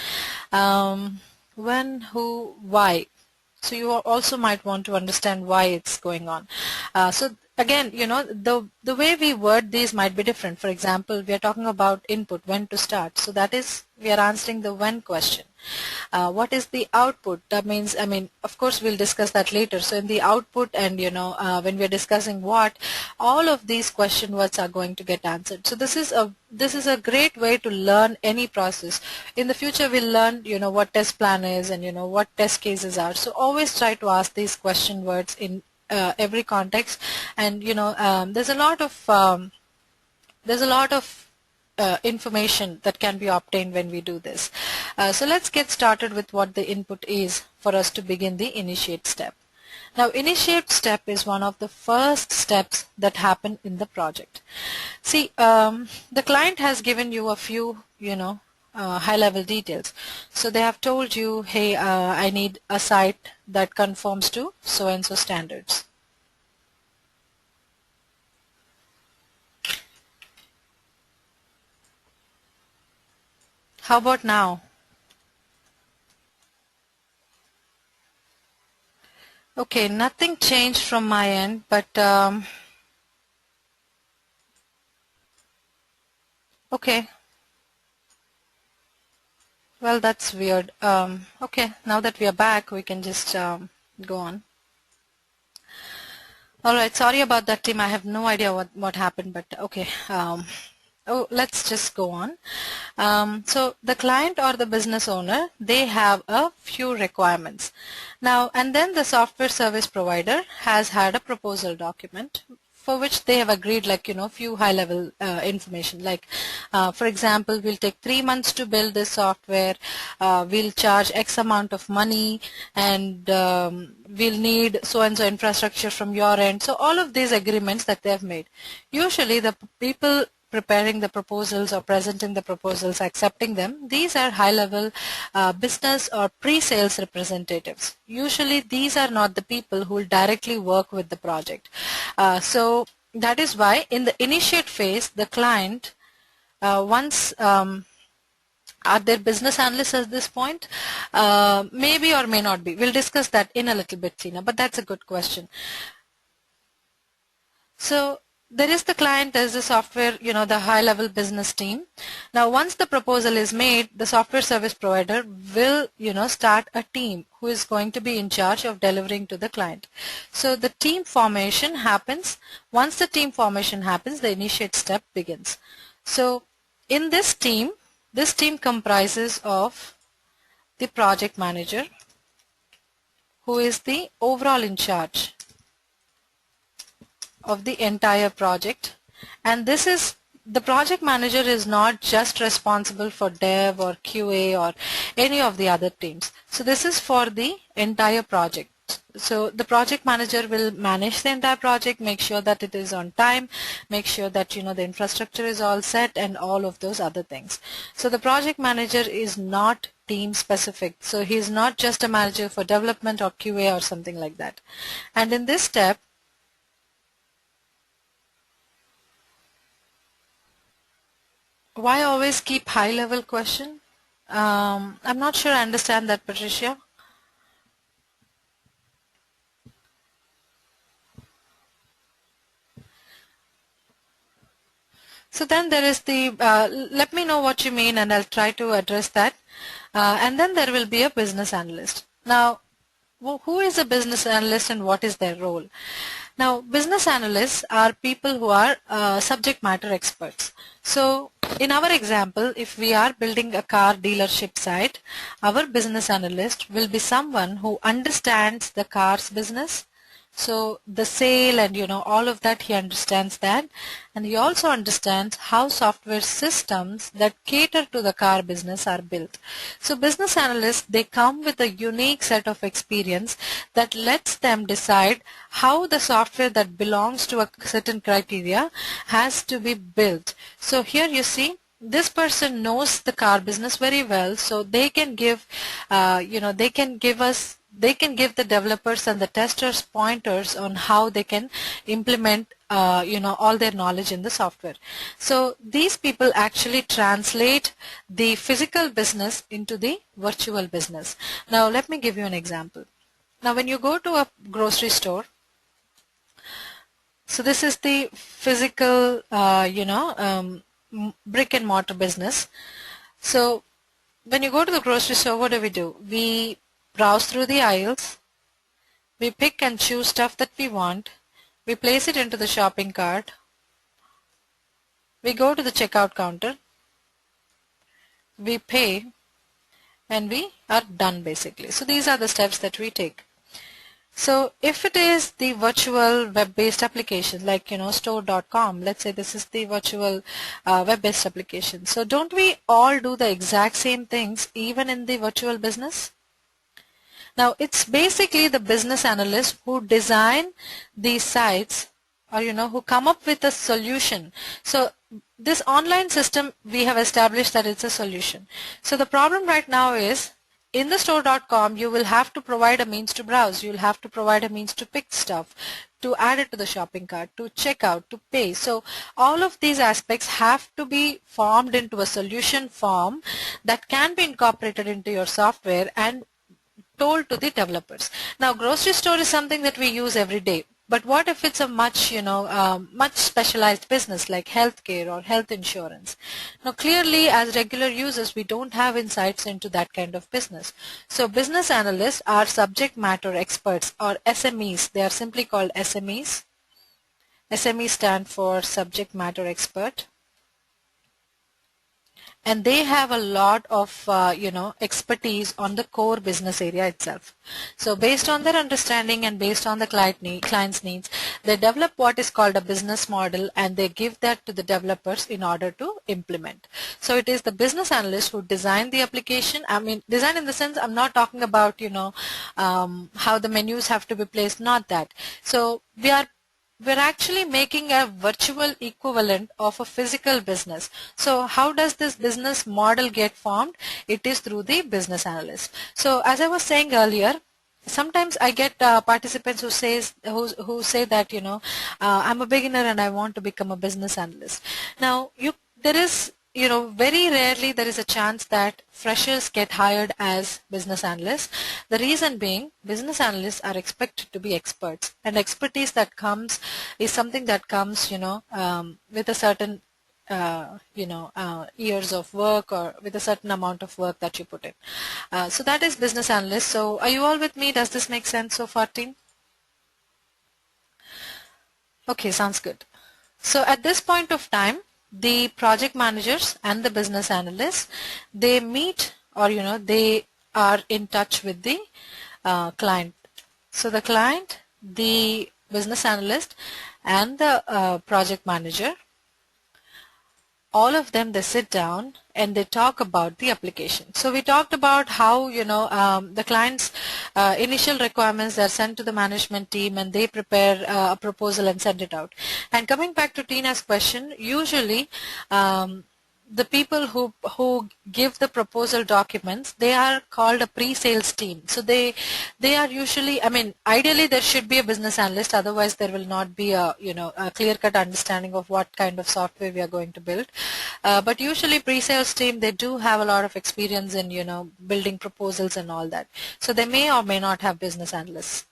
[SPEAKER 1] When, who, why. So you also might want to understand why it's going on. So again, the way we word these might be different. For example, we are talking about input, when to start. So that is, we are answering the when question. What is the output? That means, of course, we'll discuss that later. So in the output and, when we're discussing what, all of these question words are going to get answered. So this is a great way to learn any process. In the future, we'll learn, what test plan is and, what test cases are. So always try to ask these question words in every context. And, there's a lot of information that can be obtained when we do this. So let's get started with what the input is for us to begin the initiate step. Now, initiate step is one of the first steps that happen in the project. See, the client has given you a few, high-level details. So they have told you, hey, I need a site that conforms to so-and-so standards. How about now? Okay, nothing changed from my end, but okay. Well, that's weird. Okay, now that we are back, we can just go on. All right, sorry about that, team. I have no idea what happened, but okay. Let's just go on. So the client or the business owner, they have a few requirements. Now, and then the software service provider has had a proposal document for which they have agreed, like, few high-level information. Like, for example, we'll take 3 months to build this software. We'll charge X amount of money, and we'll need so-and-so infrastructure from your end. So all of these agreements that they have made. Usually, the people preparing the proposals or presenting the proposals, accepting them, these are high-level business or pre-sales representatives. Usually these are not the people who will directly work with the project. So that is why in the initiate phase, the client, once are there business analysts at this point? Maybe or may not be. We'll discuss that in a little bit, Tina, but that's a good question. So there is the client, there's the software, the high-level business team. Now, once the proposal is made, the software service provider will, start a team who is going to be in charge of delivering to the client. So the team formation happens. Once the team formation happens, the initiate step begins. So in this team comprises of the project manager, who is the overall in charge of the entire project, and the project manager is not just responsible for dev or QA or any of the other teams. So this is for the entire project. So the project manager will manage the entire project, make sure that it is on time, make sure that the infrastructure is all set, and all of those other things. So the project manager is not team specific. So he is not just a manager for development or QA or something like that. And in this step, why always keep high-level question? I'm not sure I understand that, Patricia. So then there is the, let me know what you mean and I'll try to address that. And then there will be a business analyst. Now, who is a business analyst and what is their role? Now, business analysts are people who are subject matter experts. So in our example, if we are building a car dealership site, our business analyst will be someone who understands the car's business. So the sale and all of that, he understands that, and he also understands how software systems that cater to the car business are built. So business analysts, they come with a unique set of experience that lets them decide how the software that belongs to a certain criteria has to be built. So here you see, this person knows the car business very well, so they can give, they can give the developers and the testers pointers on how they can implement all their knowledge in the software. So these people actually translate the physical business into the virtual business. Now let me give you an example. Now when you go to a grocery store, so this is the physical, brick and mortar business. So when you go to the grocery store, what do? We browse through the aisles, we pick and choose stuff that we want, we place it into the shopping cart, we go to the checkout counter, we pay, and we are done basically. So these are the steps that we take. So if it is the virtual web-based application like store.com, let's say this is the virtual web-based application. So don't we all do the exact same things even in the virtual business? Now it's basically the business analysts who design these sites, or who come up with a solution. So this online system, we have established that it's a solution. So the problem right now is, in the store.com, you will have to provide a means to browse. You'll have to provide a means to pick stuff, to add it to the shopping cart, to check out, to pay. So all of these aspects have to be formed into a solution form that can be incorporated into your software and told to the developers. Now, grocery store is something that we use every day. But what if it's a much, much specialized business like healthcare or health insurance? Now, clearly, as regular users, we don't have insights into that kind of business. So, business analysts are subject matter experts, or SMEs. They are simply called SMEs. SMEs stand for subject matter expert. And they have a lot of expertise on the core business area itself. So based on their understanding and based on the client's needs, they develop what is called a business model, and they give that to the developers in order to implement. So it is the business analysts who design the application. I mean, design in the sense, I'm not talking about how the menus have to be placed, not that. So we're actually making a virtual equivalent of a physical business. So how does this business model get formed? It is through the business analyst. So as I was saying earlier, sometimes I get participants who say that I'm a beginner and I want to become a business analyst. Now there is very rarely there is a chance that freshers get hired as business analysts. The reason being, business analysts are expected to be experts, and expertise that comes is something that comes with a certain years of work, or with a certain amount of work that you put in. So that is business analyst. So are you all with me? Does this make sense so far, team? Okay, sounds good. So at this point of time, the project managers and the business analysts, they meet, or they are in touch with the client. So the client, the business analyst, and the project manager, all of them, they sit down and they talk about the application. So we talked about how the client's initial requirements are sent to the management team, and they prepare a proposal and send it out. And coming back to Tina's question, usually the people who give the proposal documents, they are called a pre-sales team. So they are usually, I mean, ideally there should be a business analyst, otherwise there will not be a a clear-cut understanding of what kind of software we are going to build. But usually pre-sales team, they do have a lot of experience in building proposals and all that. So they may or may not have business analysts.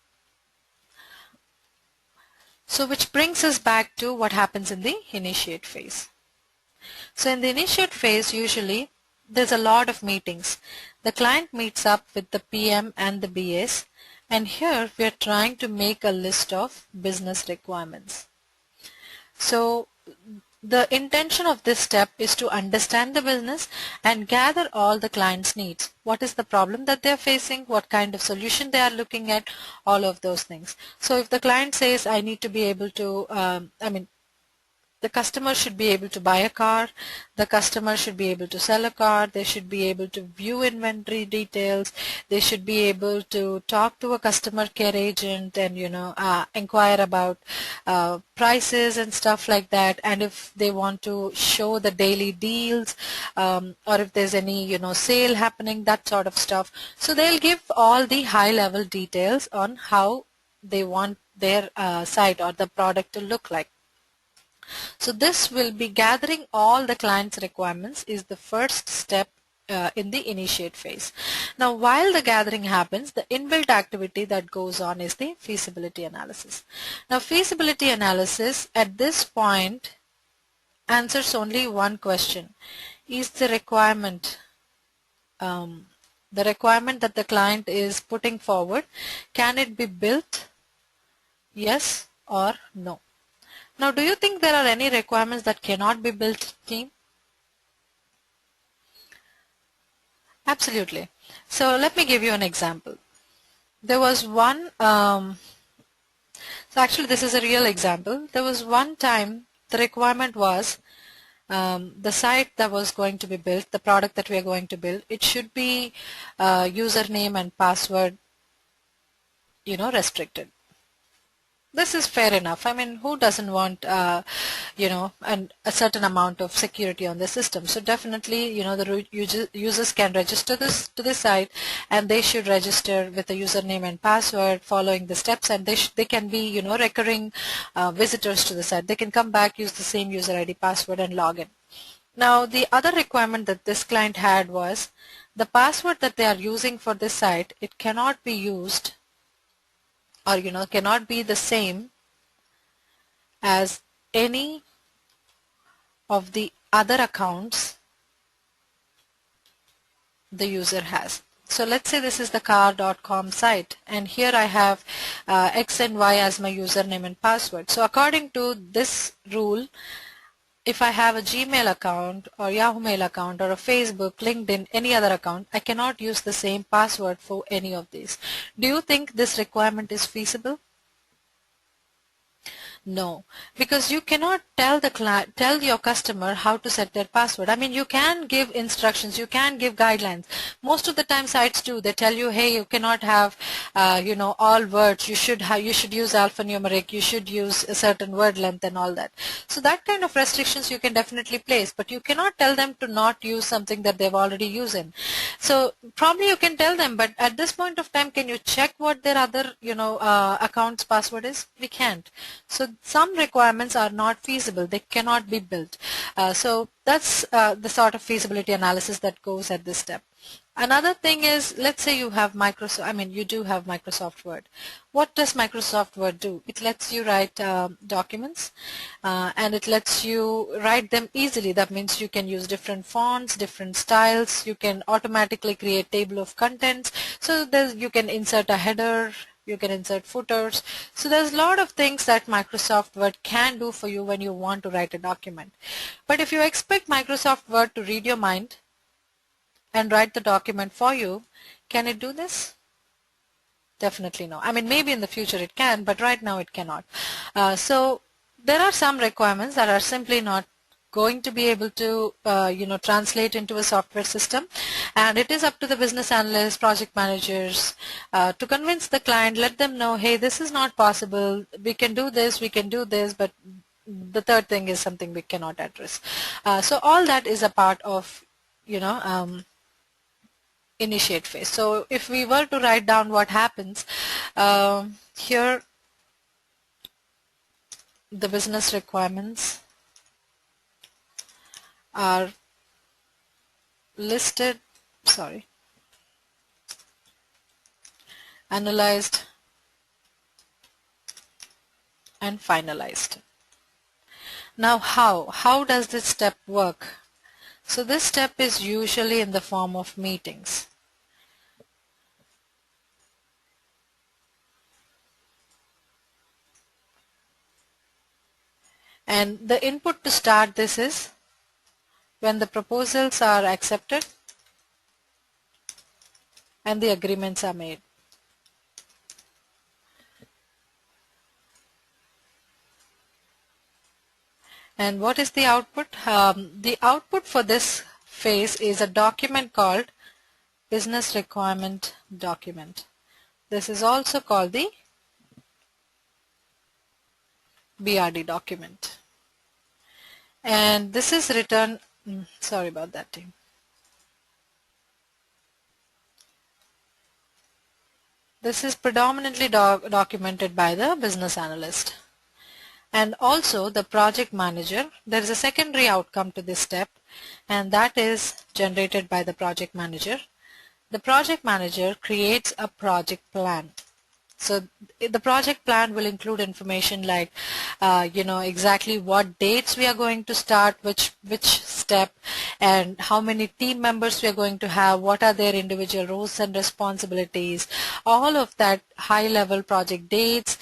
[SPEAKER 1] So which brings us back to what happens in the initiate phase. So in the initiate phase, usually there's a lot of meetings. The client meets up with the PM and the BS, and here we are trying to make a list of business requirements. So the intention of this step is to understand the business and gather all the client's needs. What is the problem that they're facing? What kind of solution they are looking at? All of those things. So if the client says, I need to be able to, the customer should be able to buy a car, the customer should be able to sell a car, they should be able to view inventory details, they should be able to talk to a customer care agent and inquire about prices and stuff like that, and if they want to show the daily deals, or if there's any sale happening, that sort of stuff. So they'll give all the high level details on how they want their site or the product to look like. So this will be gathering all the client's requirements is the first step in the initiate phase. Now, while the gathering happens, the inbuilt activity that goes on is the feasibility analysis. Now, feasibility analysis at this point answers only one question. Is the requirement that the client is putting forward, can it be built? Yes or no? Now, do you think there are any requirements that cannot be built, team? Absolutely. So let me give you an example. There was one, so actually this is a real example. There was one time the requirement was the site that was going to be built, the product that we are going to build, it should be username and password, restricted. This is fair enough. I mean, who doesn't want, a certain amount of security on the system? So definitely, the users can register to this site, and they should register with a username and password, following the steps, and they can be, recurring visitors to the site. They can come back, use the same user ID, password, and log in. Now, the other requirement that this client had was the password that they are using for this site, it cannot be used, or cannot be the same as any of the other accounts the user has. So let's say this is the car.com site, and here I have X and Y as my username and password. So according to this rule, if I have a Gmail account or Yahoo Mail account or a Facebook, LinkedIn, any other account, I cannot use the same password for any of these. Do you think this requirement is feasible? No, because you cannot tell your customer how to set their password. I mean, you can give instructions, you can give guidelines. Most of the time, sites do. They tell you, hey, you cannot have, all words. You should use alphanumeric. You should use a certain word length and all that. So that kind of restrictions you can definitely place, but you cannot tell them to not use something that they've already used in. So probably you can tell them, but at this point of time, can you check what their other, account's password is? We can't. So some requirements are not feasible. They cannot be built. So that's the sort of feasibility analysis that goes at this step. Another thing is, let's say you have you do have Microsoft Word. What does Microsoft Word do? It lets you write documents, and it lets you write them easily. That means you can use different fonts, different styles. You can automatically create table of contents. So you can insert a header, you can insert footers. So there's a lot of things that Microsoft Word can do for you when you want to write a document. But if you expect Microsoft Word to read your mind and write the document for you, can it do this? Definitely no. I mean, maybe in the future it can, but right now it cannot. So there are some requirements that are simply not going to be able to translate into a software system, and it is up to the business analysts, project managers to convince the client, let them know, hey, this is not possible, we can do this, but the third thing is something we cannot address. So all that is a part of initiate phase. So if we were to write down what happens here, the business requirements are listed, analyzed and finalized. Now how does this step work? So this step is usually in the form of meetings. And the input to start this is when the proposals are accepted and the agreements are made. And what is the output? The output for this phase is a document called business requirement document. This is also called the BRD document. And this is written, sorry about that, team. This is predominantly documented by the business analyst. And also the project manager. There is a secondary outcome to this step. and that is generated by the project manager. The project manager creates a project plan. So the project plan will include information like, exactly what dates we are going to start, which step, and how many team members we are going to have, what are their individual roles and responsibilities, all of that high-level project dates,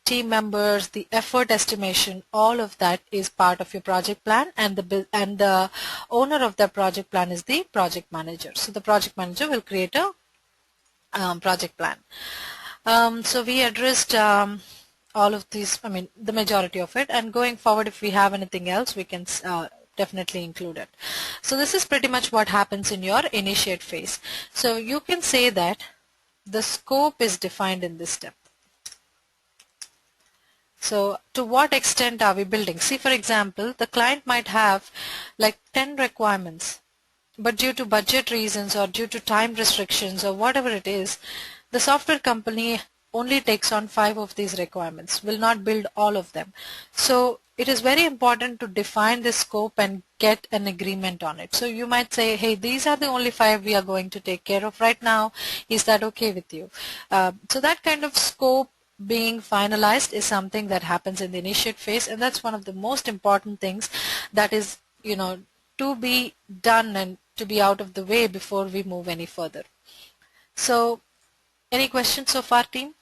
[SPEAKER 1] team members, the effort estimation, all of that is part of your project plan, and the owner of the project plan is the project manager. So the project manager will create a project plan. So we addressed all of these, the majority of it, and going forward if we have anything else we can definitely include it. So this is pretty much what happens in your initiate phase. So you can say that the scope is defined in this step. So to what extent are we building? See, for example, the client might have like 10 requirements, but due to budget reasons or due to time restrictions or whatever it is, the software company only takes on 5 of these requirements, will not build all of them. So it is very important to define the scope and get an agreement on it. So you might say, hey, these are the only 5 we are going to take care of right now. Is that okay with you? So that kind of scope being finalized is something that happens in the initiate phase, and that's one of the most important things that is, to be done and to be out of the way before we move any further. So any questions so far, team?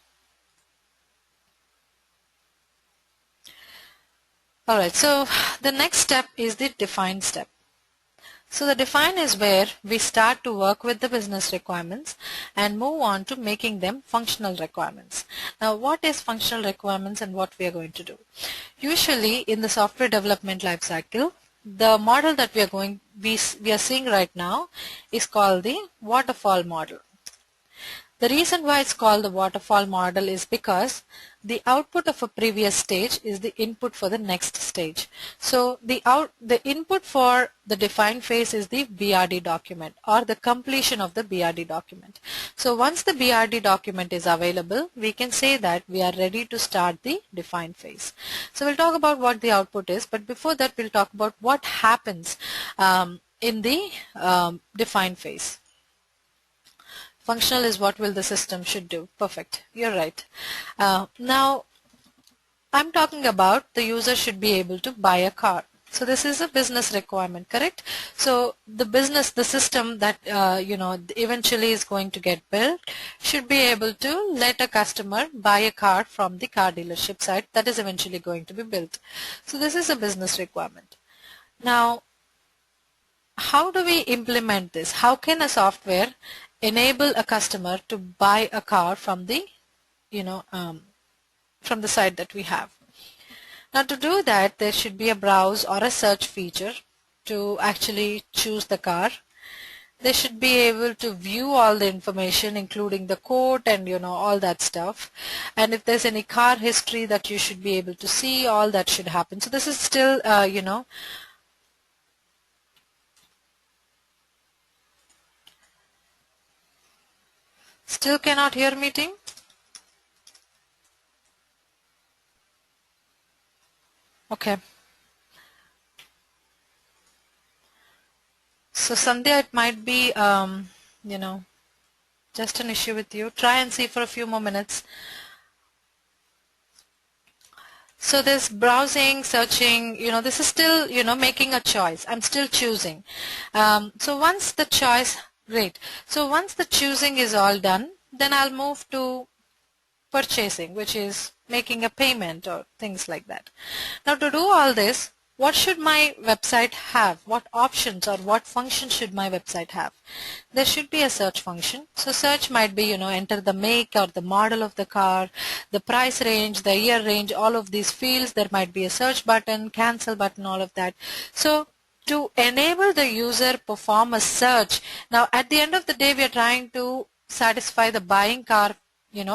[SPEAKER 1] Alright, so the next step is the define step. So the define is where we start to work with the business requirements and move on to making them functional requirements. Now what is functional requirements and what we are going to do? Usually in the software development lifecycle, the model that we are seeing right now is called the waterfall model. The reason why it's called the waterfall model is because the output of a previous stage is the input for the next stage. So the input for the define phase is the BRD document or the completion of the BRD document. So once the BRD document is available, we can say that we are ready to start the define phase. So we'll talk about what the output is, but before that we'll talk about what happens in the define phase. Functional is what will the system should do. Perfect. You're right. Now, I'm talking about the user should be able to buy a car. So this is a business requirement, correct? So the system that eventually is going to get built should be able to let a customer buy a car from the car dealership side that is eventually going to be built. So this is a business requirement. Now, how do we implement this? How can a software enable a customer to buy a car from the from the site that we have? Now to do that, there should be a browse or a search feature to actually choose the car. They should be able to view all the information including the quote and all that stuff, and if there's any car history that you should be able to see, all that should happen. So this is still Still cannot hear me, team? Okay. So Sandhya, it might be, just an issue with you. Try and see for a few more minutes. So this browsing, searching, this is still, making a choice. I'm still choosing. So once the choice, great. So once the choosing is all done, then I'll move to purchasing, which is making a payment or things like that. Now to do all this, what should my website have? What options or what functions should my website have? There should be a search function. So search might be, enter the make or the model of the car, the price range, the year range, all of these fields. There might be a search button, cancel button, all of that. So to enable the user perform a search, now at the end of the day we are trying to satisfy the buying car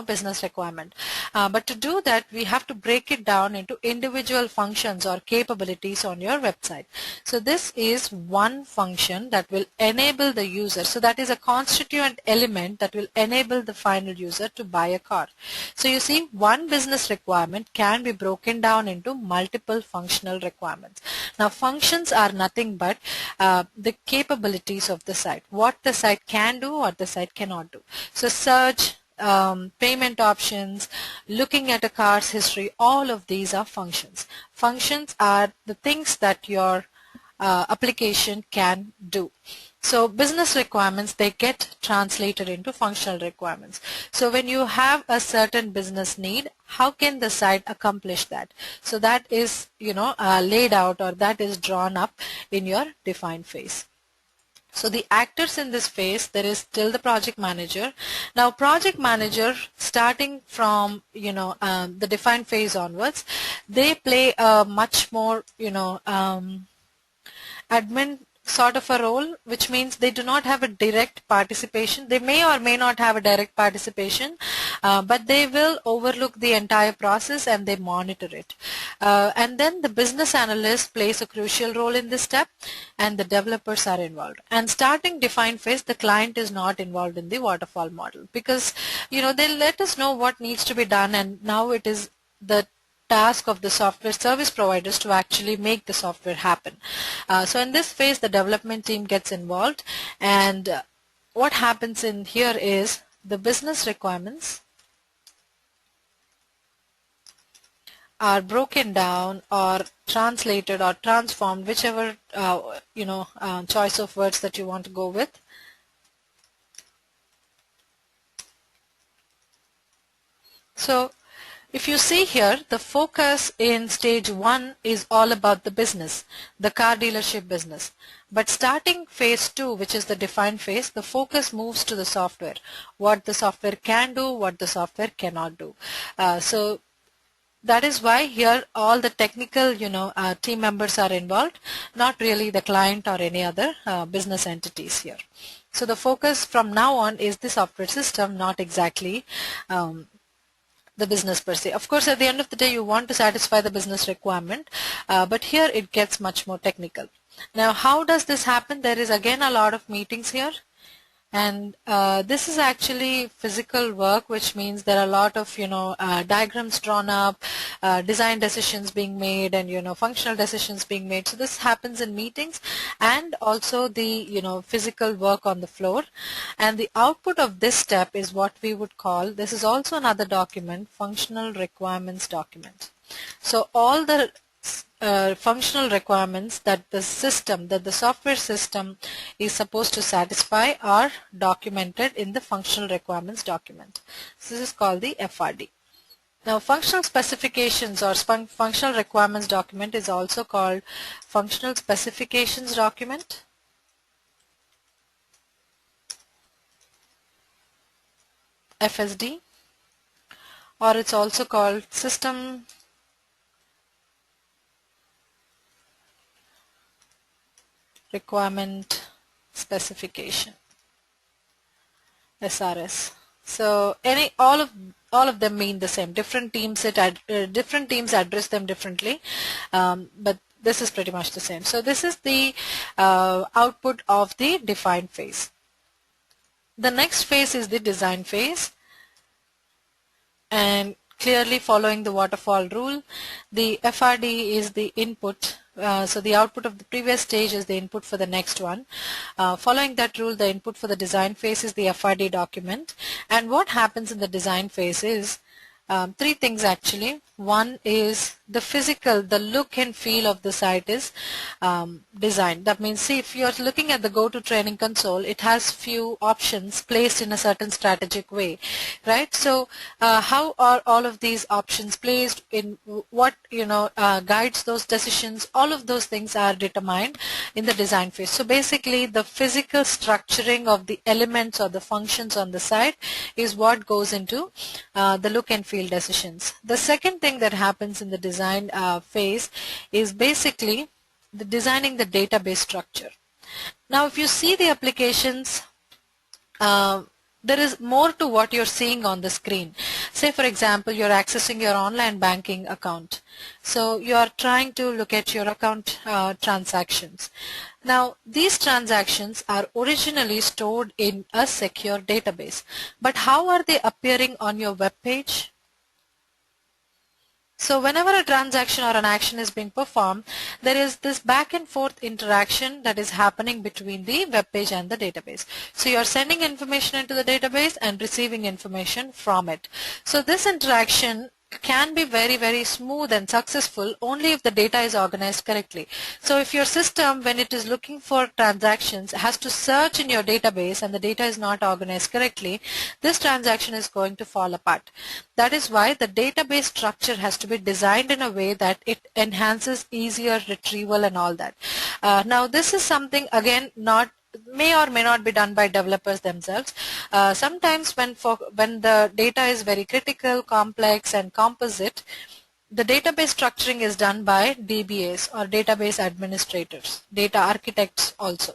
[SPEAKER 1] business requirement. But to do that, we have to break it down into individual functions or capabilities on your website. So this is one function that will enable the user. So that is a constituent element that will enable the final user to buy a car. So you see, one business requirement can be broken down into multiple functional requirements. Now functions are nothing but the capabilities of the site, what the site can do, what the site cannot do. So search, payment options, looking at a car's history, all of these are functions. Functions are the things that your application can do. So business requirements, they get translated into functional requirements. So when you have a certain business need, how can the site accomplish that? So that is, laid out, or that is drawn up in your define phase. So the actors in this phase, there is still the project manager. Now project manager, starting from the define phase onwards, they play a much more admin sort of a role, which means they do not have a direct participation. They may or may not have a direct participation, but they will overlook the entire process and they monitor it. And then the business analyst plays a crucial role in this step, and the developers are involved. And starting define phase, the client is not involved in the waterfall model, because they'll let us know what needs to be done, and now it is the task of the software service providers to actually make the software happen. So in this phase, the development team gets involved, and what happens in here is the business requirements are broken down or translated or transformed, whichever choice of words that you want to go with. So if you see here, the focus in stage 1 is all about the business, the car dealership business. But starting phase 2, which is the define phase, the focus moves to the software, what the software can do, what the software cannot do. So that is why here all the technical team members are involved, not really the client or any other business entities here. So the focus from now on is the software system, not exactly the business per se. Of course, at the end of the day, you want to satisfy the business requirement, but here it gets much more technical. Now, how does this happen? There is again a lot of meetings here, and this is actually physical work, which means there are a lot of diagrams drawn up, design decisions being made, and functional decisions being made. So this happens in meetings, and also the physical work on the floor. And the output of this step is what we would call, this is also another document, functional requirements document. So all the functional requirements that the software system is supposed to satisfy are documented in the functional requirements document. So this is called the FRD. Now functional specifications or functional requirements document is also called functional specifications document. FSD, or it's also called system requirement specification, SRS. So all of them mean the same. Different teams address them differently, but this is pretty much the same. So this is the output of the define phase. The next phase is the design phase, and clearly following the waterfall rule, the FRD is the input. So the output of the previous stage is the input for the next one. Following that rule, the input for the design phase is the FRD document. And what happens in the design phase is three things actually. One is the physical, the look and feel of the site is designed. That means, see, if you're looking at the go-to training console, it has few options placed in a certain strategic way, right? So how are all of these options placed, in what guides those decisions? All of those things are determined in the design phase. So basically, the physical structuring of the elements or the functions on the site is what goes into the look and feel decisions. The second thing that happens in the design phase is basically the designing the database structure. Now if you see the applications there is more to what you're seeing on the screen. Say for example, you're accessing your online banking account. So you're trying to look at your account transactions. Now these transactions are originally stored in a secure database. But how are they appearing on your web page? So whenever a transaction or an action is being performed, there is this back and forth interaction that is happening between the web page and the database. So you're sending information into the database and receiving information from it. So this interaction can be very, very smooth and successful only if the data is organized correctly. So if your system, when it is looking for transactions, has to search in your database and the data is not organized correctly, this transaction is going to fall apart. That is why the database structure has to be designed in a way that it enhances easier retrieval and all that. Now this is something, again, may or may not be done by developers themselves. Sometimes when the data is very critical, complex and composite, the database structuring is done by DBAs or database administrators, data architects also.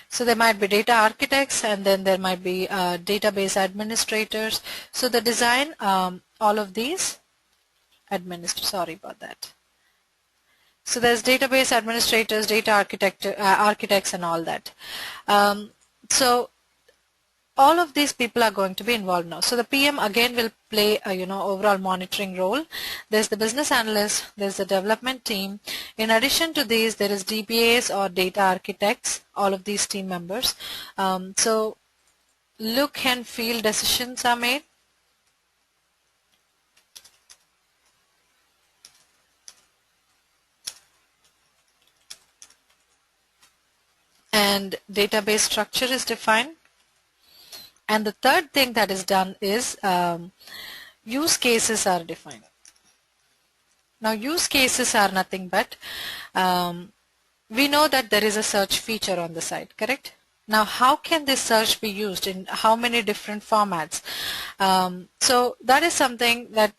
[SPEAKER 1] So there might be data architects and then there might be database administrators. So the design, all of these sorry about that. So there's database administrators, data architects and all that. So all of these people are going to be involved now. So the PM again will play a overall monitoring role. There's the business analyst, there's the development team. In addition to these, there is DBAs or data architects, all of these team members. So look and feel decisions are made. And database structure is defined. And the third thing that is done is use cases are defined. Now use cases are nothing but, we know that there is a search feature on the site, correct? Now how can this search be used in how many different formats? So that is something that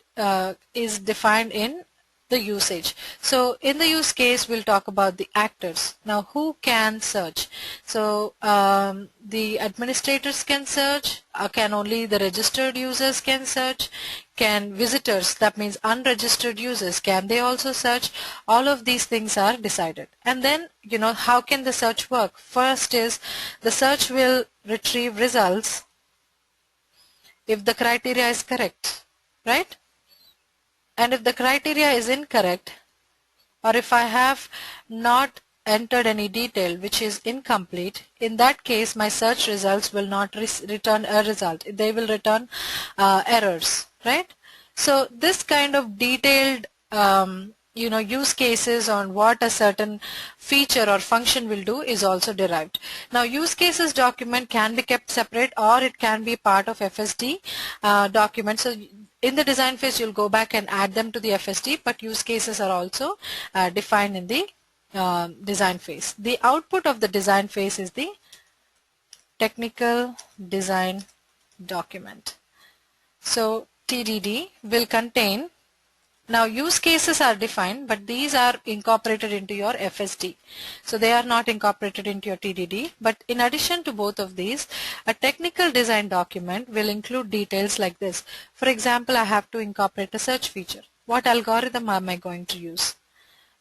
[SPEAKER 1] is defined in the usage. So in the use case we'll talk about the actors. Now who can search? So the administrators can search, can only the registered users can search, can visitors, that means unregistered users, can they also search? All of these things are decided. And then how can the search work? First is the search will retrieve results if the criteria is correct, right? And if the criteria is incorrect, or if I have not entered any detail which is incomplete, in that case my search results will not return a result. They will return errors, right? So this kind of detailed use cases on what a certain feature or function will do is also derived. Now use cases document can be kept separate or it can be part of FSD document. So in the design phase you'll go back and add them to the FSD, but use cases are also defined in the design phase. The output of the design phase is the technical design document. So TDD will contain, now use cases are defined, but these are incorporated into your FSD. So they are not incorporated into your TDD, but in addition to both of these, a technical design document will include details like this. For example, I have to incorporate a search feature. What algorithm am I going to use?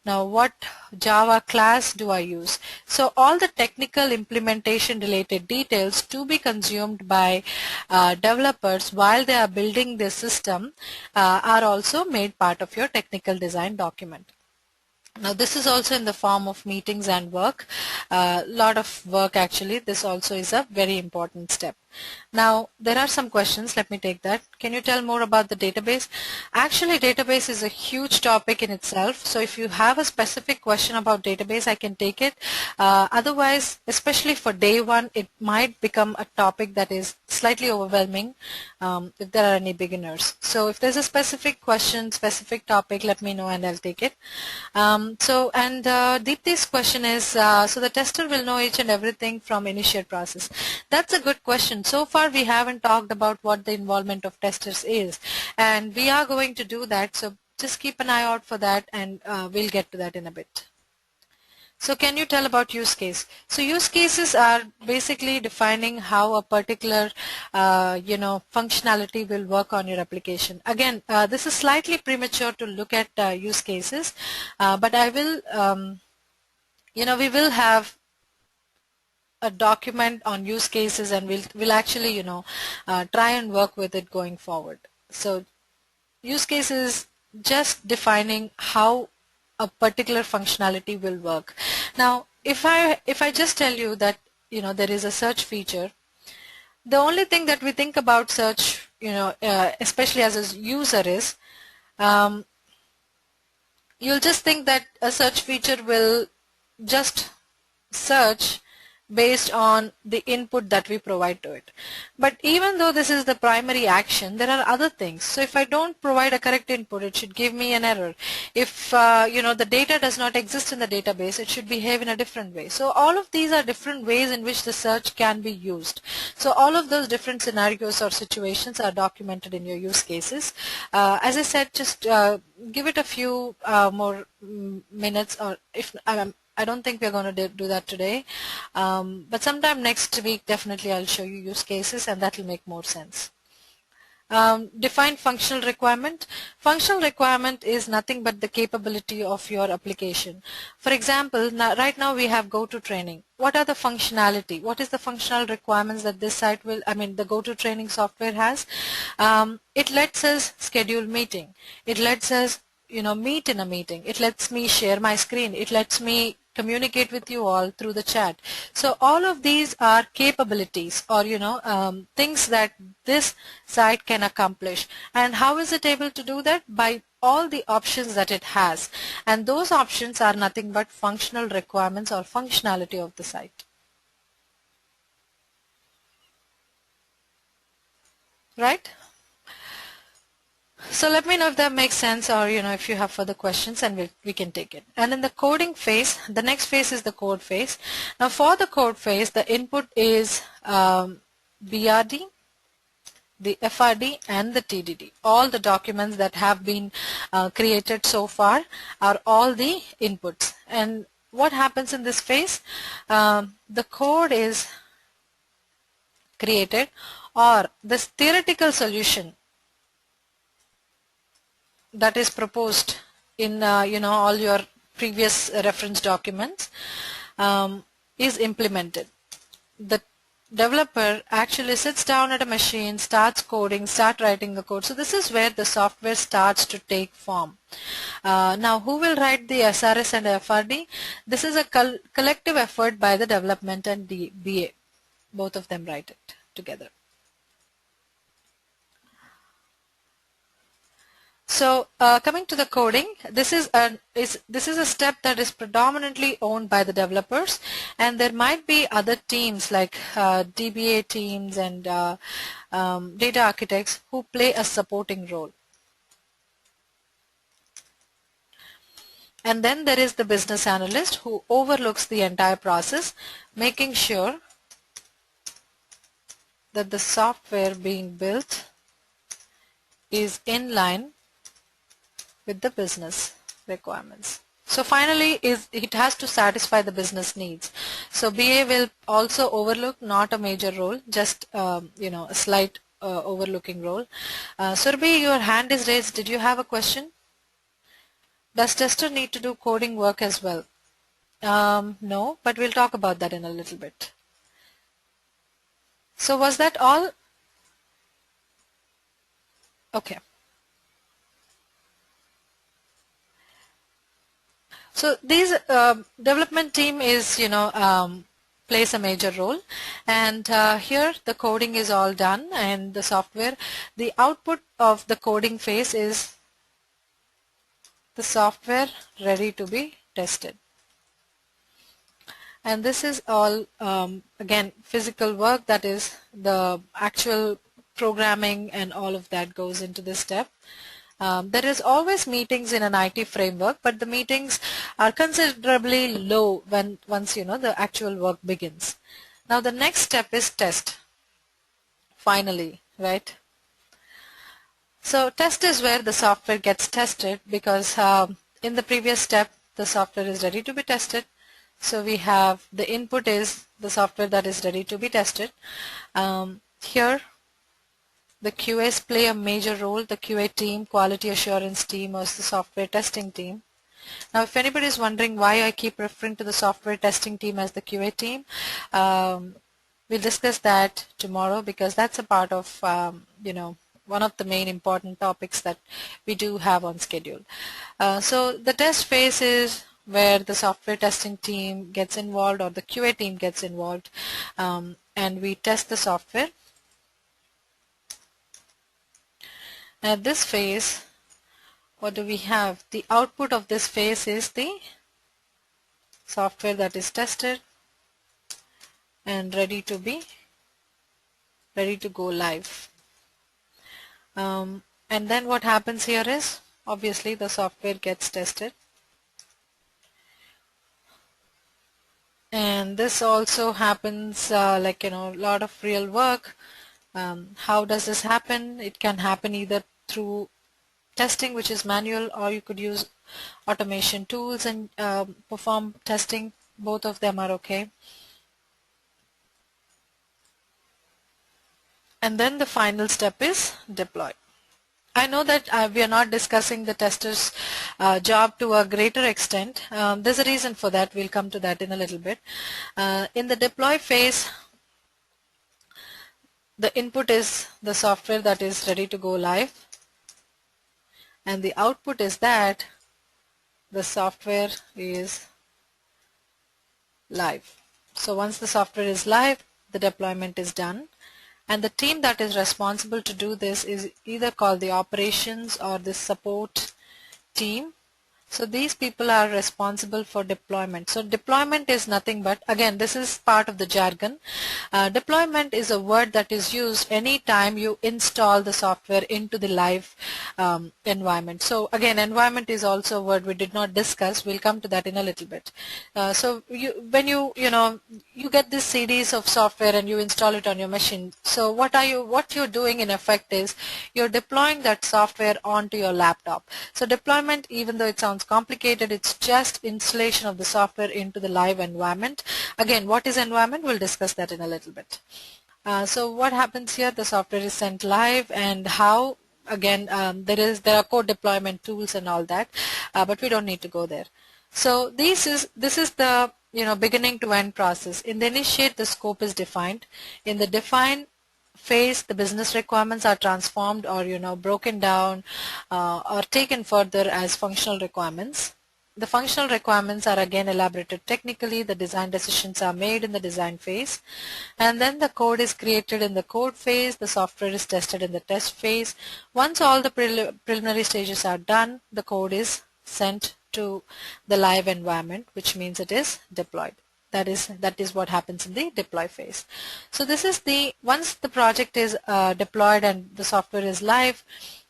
[SPEAKER 1] Now what Java class do I use? So all the technical implementation related details to be consumed by developers while they are building this system are also made part of your technical design document. Now this is also in the form of meetings and work, lot of work actually. This also is a very important step. Now there are some questions, let me take that. Can you tell more about the database? Actually database is a huge topic in itself, so if you have a specific question about database I can take it. Otherwise, especially for day one, it might become a topic that is slightly overwhelming if there are any beginners. So if there's a specific question, specific topic, let me know and I'll take it. Deepti's question is, so the tester will know each and everything from initiate process. That's a good question. So far we haven't talked about what the involvement of testers is, and we are going to do that, so just keep an eye out for that, and we'll get to that in a bit. So can you tell about use case? So use cases are basically defining how a particular, functionality will work on your application. Again, this is slightly premature to look at use cases, but I will, we will have a document on use cases, and we'll actually, try and work with it going forward. So use case is just defining how a particular functionality will work. Now, if I just tell you that there is a search feature, the only thing that we think about search, especially as a user, is um, you'll just think that a search feature will just search based on the input that we provide to it. But even though this is the primary action, there are other things. So if I don't provide a correct input, it should give me an error. If the data does not exist in the database, it should behave in a different way. So all of these are different ways in which the search can be used. So all of those different scenarios or situations are documented in your use cases. As I said, just give it a few more minutes, or if I don't think we're going to do that today, but sometime next week definitely I'll show you use cases, and that will make more sense. Define functional requirement. Functional requirement is nothing but the capability of your application. For example, right now we have go-to training. What are the functionality? What is the functional requirements that this site will, the go-to training software has? It lets us schedule meeting. It lets us meet in a meeting. It lets me share my screen. It lets me communicate with you all through the chat. So all of these are capabilities, or things that this site can accomplish. And how is it able to do that? By all the options that it has. And those options are nothing but functional requirements or functionality of the site. Right? So let me know if that makes sense, or if you have further questions, and we can take it. And in the coding phase, the next phase is the code phase. Now for the code phase, the input is BRD, the FRD, and the TDD. All the documents that have been created so far are all the inputs. And what happens in this phase? The code is created, or this theoretical solution that is proposed in all your previous reference documents is implemented. The developer actually sits down at a machine, starts coding, start writing the code. So this is where the software starts to take form. Now who will write the SRS and FRD? This is a collective effort by the development and the BA. Both of them write it together. So coming to the coding, this is a step that is predominantly owned by the developers, and there might be other teams like DBA teams and data architects who play a supporting role. And then there is the business analyst who overlooks the entire process, making sure that the software being built is in line with the business requirements. So finally, it has to satisfy the business needs. So BA will also overlook, not a major role, just a slight overlooking role. Surbhi, your hand is raised. Did you have a question? Does tester need to do coding work as well? No, but we'll talk about that in a little bit. So was that all? Okay. So these development team is, plays a major role, and here the coding is all done, and the software, the output of the coding phase is the software ready to be tested. And this is all, again, physical work, that is the actual programming and all of that goes into this step. There is always meetings in an IT framework, but the meetings are considerably low once the actual work begins. Now the next step is test. Finally, right? So test is where the software gets tested, because in the previous step the software is ready to be tested. So we have the input is the software that is ready to be tested. Here the QAs play a major role, the QA team, quality assurance team, or the software testing team. Now if anybody is wondering why I keep referring to the software testing team as the QA team, we'll discuss that tomorrow, because that's a part of one of the main important topics that we do have on schedule. So the test phase is where the software testing team gets involved, or the QA team gets involved, and we test the software. At this phase, what do we have? The output of this phase is the software that is tested and ready to go live. And then what happens here is, obviously the software gets tested, and this also happens a lot of real work. How does this happen? It can happen either through testing, which is manual, or you could use automation tools and perform testing. Both of them are okay. And then the final step is deploy. I know that we are not discussing the tester's job to a greater extent. There's a reason for that. We'll come to that in a little bit. In the deploy phase, the input is the software that is ready to go live, and the output is that the software is live. So once the software is live, the deployment is done, and the team that is responsible to do this is either called the operations or the support team. So these people are responsible for deployment. So deployment is nothing but, again, this is part of the jargon. Deployment is a word that is used anytime you install the software into the live environment. So again, environment is also a word we did not discuss. We'll come to that in a little bit. So when you get these CDs of software and you install it on your machine. So what you're doing in effect is you're deploying that software onto your laptop. So deployment, even though it sounds complicated, it's just installation of the software into the live environment. Again, what is environment? We'll discuss that in a little bit. So what happens here? The software is sent live, and how? Again, there are code deployment tools and all that, but we don't need to go there. So this is the beginning to end process. In the initiate, the scope is defined. In the define phase, the business requirements are transformed or broken down or taken further as functional requirements. The functional requirements are again elaborated technically. The design decisions are made in the design phase, and then the code is created in the code phase. The software is tested in the test phase. Once all the preliminary stages are done, the code is sent to the live environment, which means it is deployed. That is what happens in the deploy phase. So this is once the project is deployed and the software is live,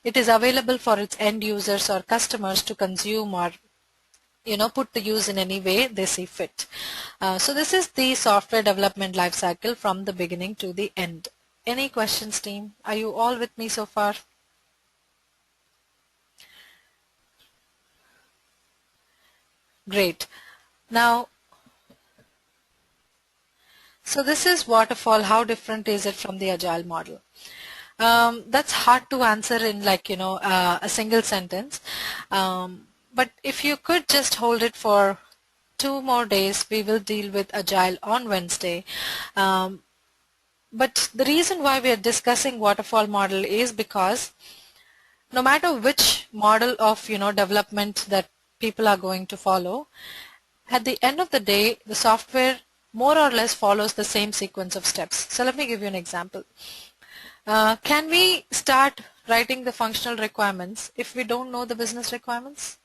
[SPEAKER 1] it is available for its end users or customers to consume or put to use in any way they see fit. So this is the software development life cycle from the beginning to the end. Any questions, team? Are you all with me so far? Great. Now, so this is waterfall. How different is it from the agile model? That's hard to answer in a single sentence. But if you could just hold it for 2 more days, we will deal with agile on Wednesday. But the reason why we are discussing waterfall model is because no matter which model of development that people are going to follow, at the end of the day, the software more or less follows the same sequence of steps. So let me give you an example. Can we start writing the functional requirements if we don't know the business requirements?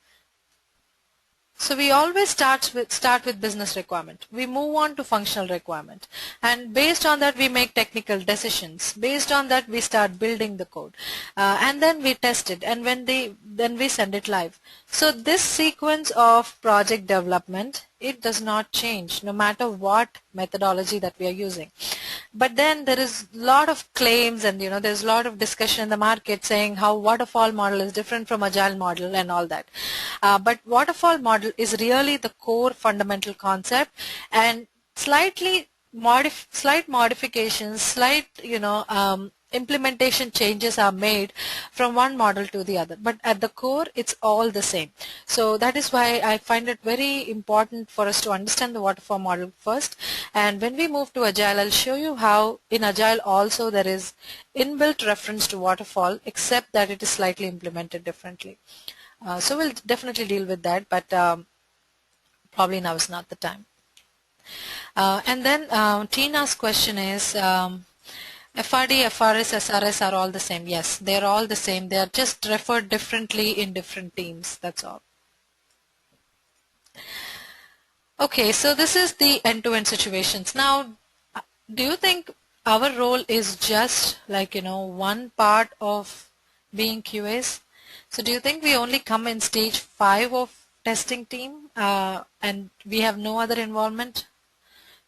[SPEAKER 1] So we always start with business requirement. We move on to functional requirement, and based on that we make technical decisions. Based on that we start building the code, and then we test it, and then we send it live. So this sequence of project development, it does not change no matter what methodology that we are using. But then there is a lot of claims, and there's a lot of discussion in the market saying how waterfall model is different from agile model and all that. But waterfall model is really the core fundamental concept, and slight modifications, implementation changes are made from one model to the other, but at the core it's all the same. So that is why I find it very important for us to understand the waterfall model first, and when we move to agile, I'll show you how in agile also there is inbuilt reference to waterfall, except that it is slightly implemented differently. So we'll definitely deal with that, but probably now is not the time. And then Tina's question is, FRD, FRS, SRS are all the same. Yes, they're all the same. They are just referred differently in different teams. That's all. Okay, so this is the end-to-end situations. Now, do you think our role is just like, one part of being QAs? So do you think we only come in stage 5 of testing team and we have no other involvement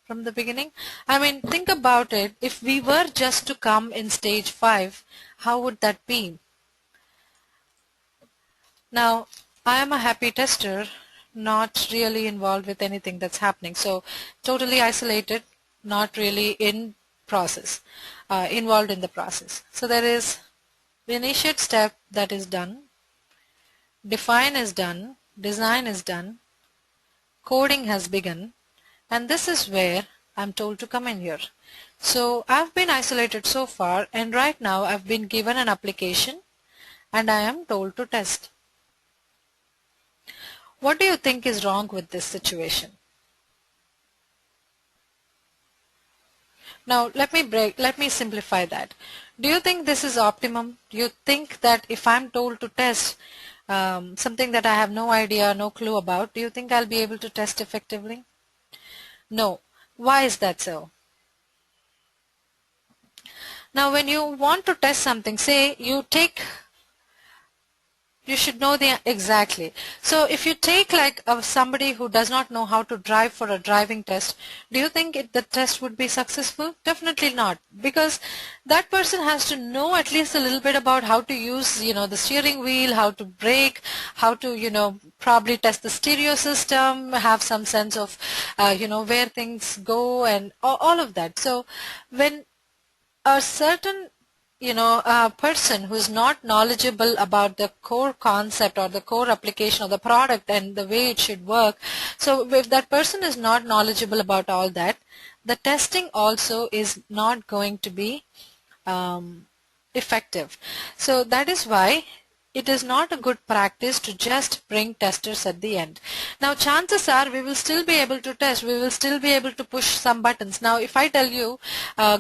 [SPEAKER 1] from the beginning? I mean, think about it. If we were just to come in stage 5, how would that be? Now, I am a happy tester, not really involved with anything that's happening. So totally isolated, not really in process, involved in the process. So there is the initiate step that is done, define is done, design is done, coding has begun, and this is where I'm told to come in here. So I've been isolated so far, and right now I've been given an application and I am told to test. What do you think is wrong with this situation? Now let me simplify that. Do you think this is optimum? Do you think that if I'm told to test something that I have no idea, no clue about, do you think I'll be able to test effectively? No. Why is that so? Now when you want to test something, say you should know the exactly. So if you take like somebody who does not know how to drive for a driving test, do you think the test would be successful? Definitely not, because that person has to know at least a little bit about how to use, the steering wheel, how to brake, how to, probably test the stereo system, have some sense of, where things go and all of that. So when a certain person who's not knowledgeable about the core concept or the core application of the product and the way it should work, so if that person is not knowledgeable about all that, the testing also is not going to be effective. So that is why it is not a good practice to just bring testers at the end. Now chances are we will still be able to test, we will still be able to push some buttons. Now if I tell you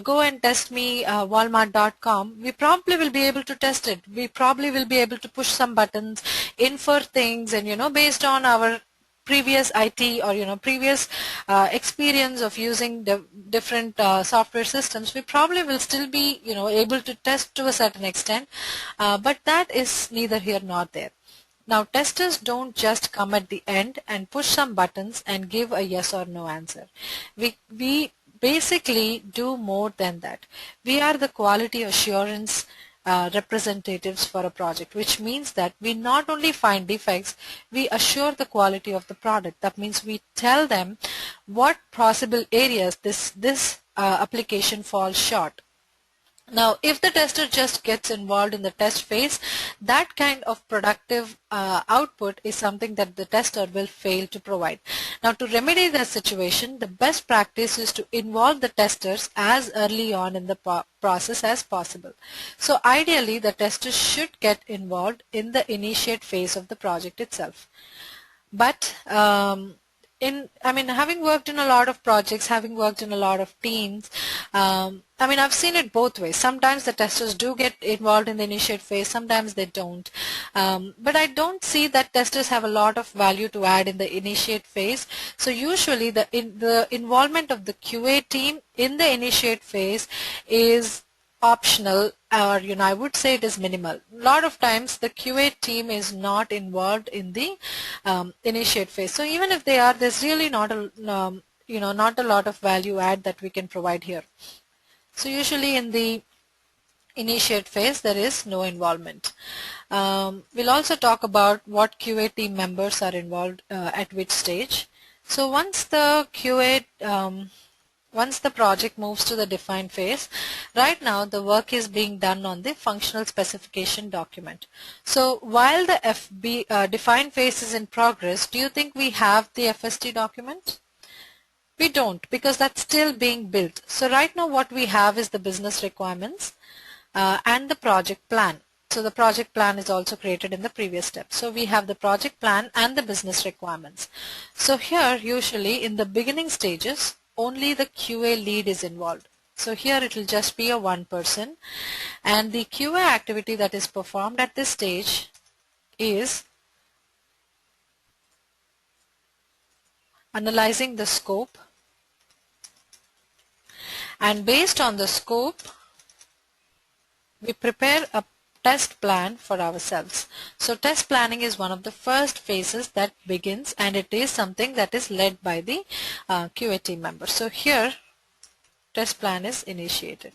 [SPEAKER 1] go and test me walmart.com, we probably will be able to test it. We probably will be able to push some buttons, infer things, and based on our previous IT or previous experience of using different software systems, we probably will still be able to test to a certain extent, but that is neither here nor there. Now testers don't just come at the end and push some buttons and give a yes or no answer. We basically do more than that. We are the quality assurance representatives for a project, which means that we not only find defects, we assure the quality of the product. That means we tell them what possible areas this application falls short. Now, if the tester just gets involved in the test phase, that kind of productive output is something that the tester will fail to provide. Now, to remedy that situation, the best practice is to involve the testers as early on in the process as possible. So, ideally, the testers should get involved in the initiate phase of the project itself. But having worked in a lot of projects, having worked in a lot of teams, I've seen it both ways. Sometimes the testers do get involved in the initiate phase, sometimes they don't. But I don't see that testers have a lot of value to add in the initiate phase. So usually the involvement of the QA team in the initiate phase is optional, or I would say it is minimal. A lot of times the QA team is not involved in the initiate phase. So even if they are, there's really not a not a lot of value add that we can provide here. So usually in the initiate phase there is no involvement. We'll also talk about what QA team members are involved at which stage. So once the project moves to the define phase, right now the work is being done on the functional specification document. So while the define phase is in progress, do you think we have the FSD document? We don't, because that's still being built. So right now what we have is the business requirements and the project plan. So the project plan is also created in the previous step. So we have the project plan and the business requirements. So here usually in the beginning stages only the QA lead is involved. So here it will just be a one person, and the QA activity that is performed at this stage is analyzing the scope, and based on the scope we prepare a test plan for ourselves. So test planning is one of the first phases that begins, and it is something that is led by the QA team member. So here test plan is initiated.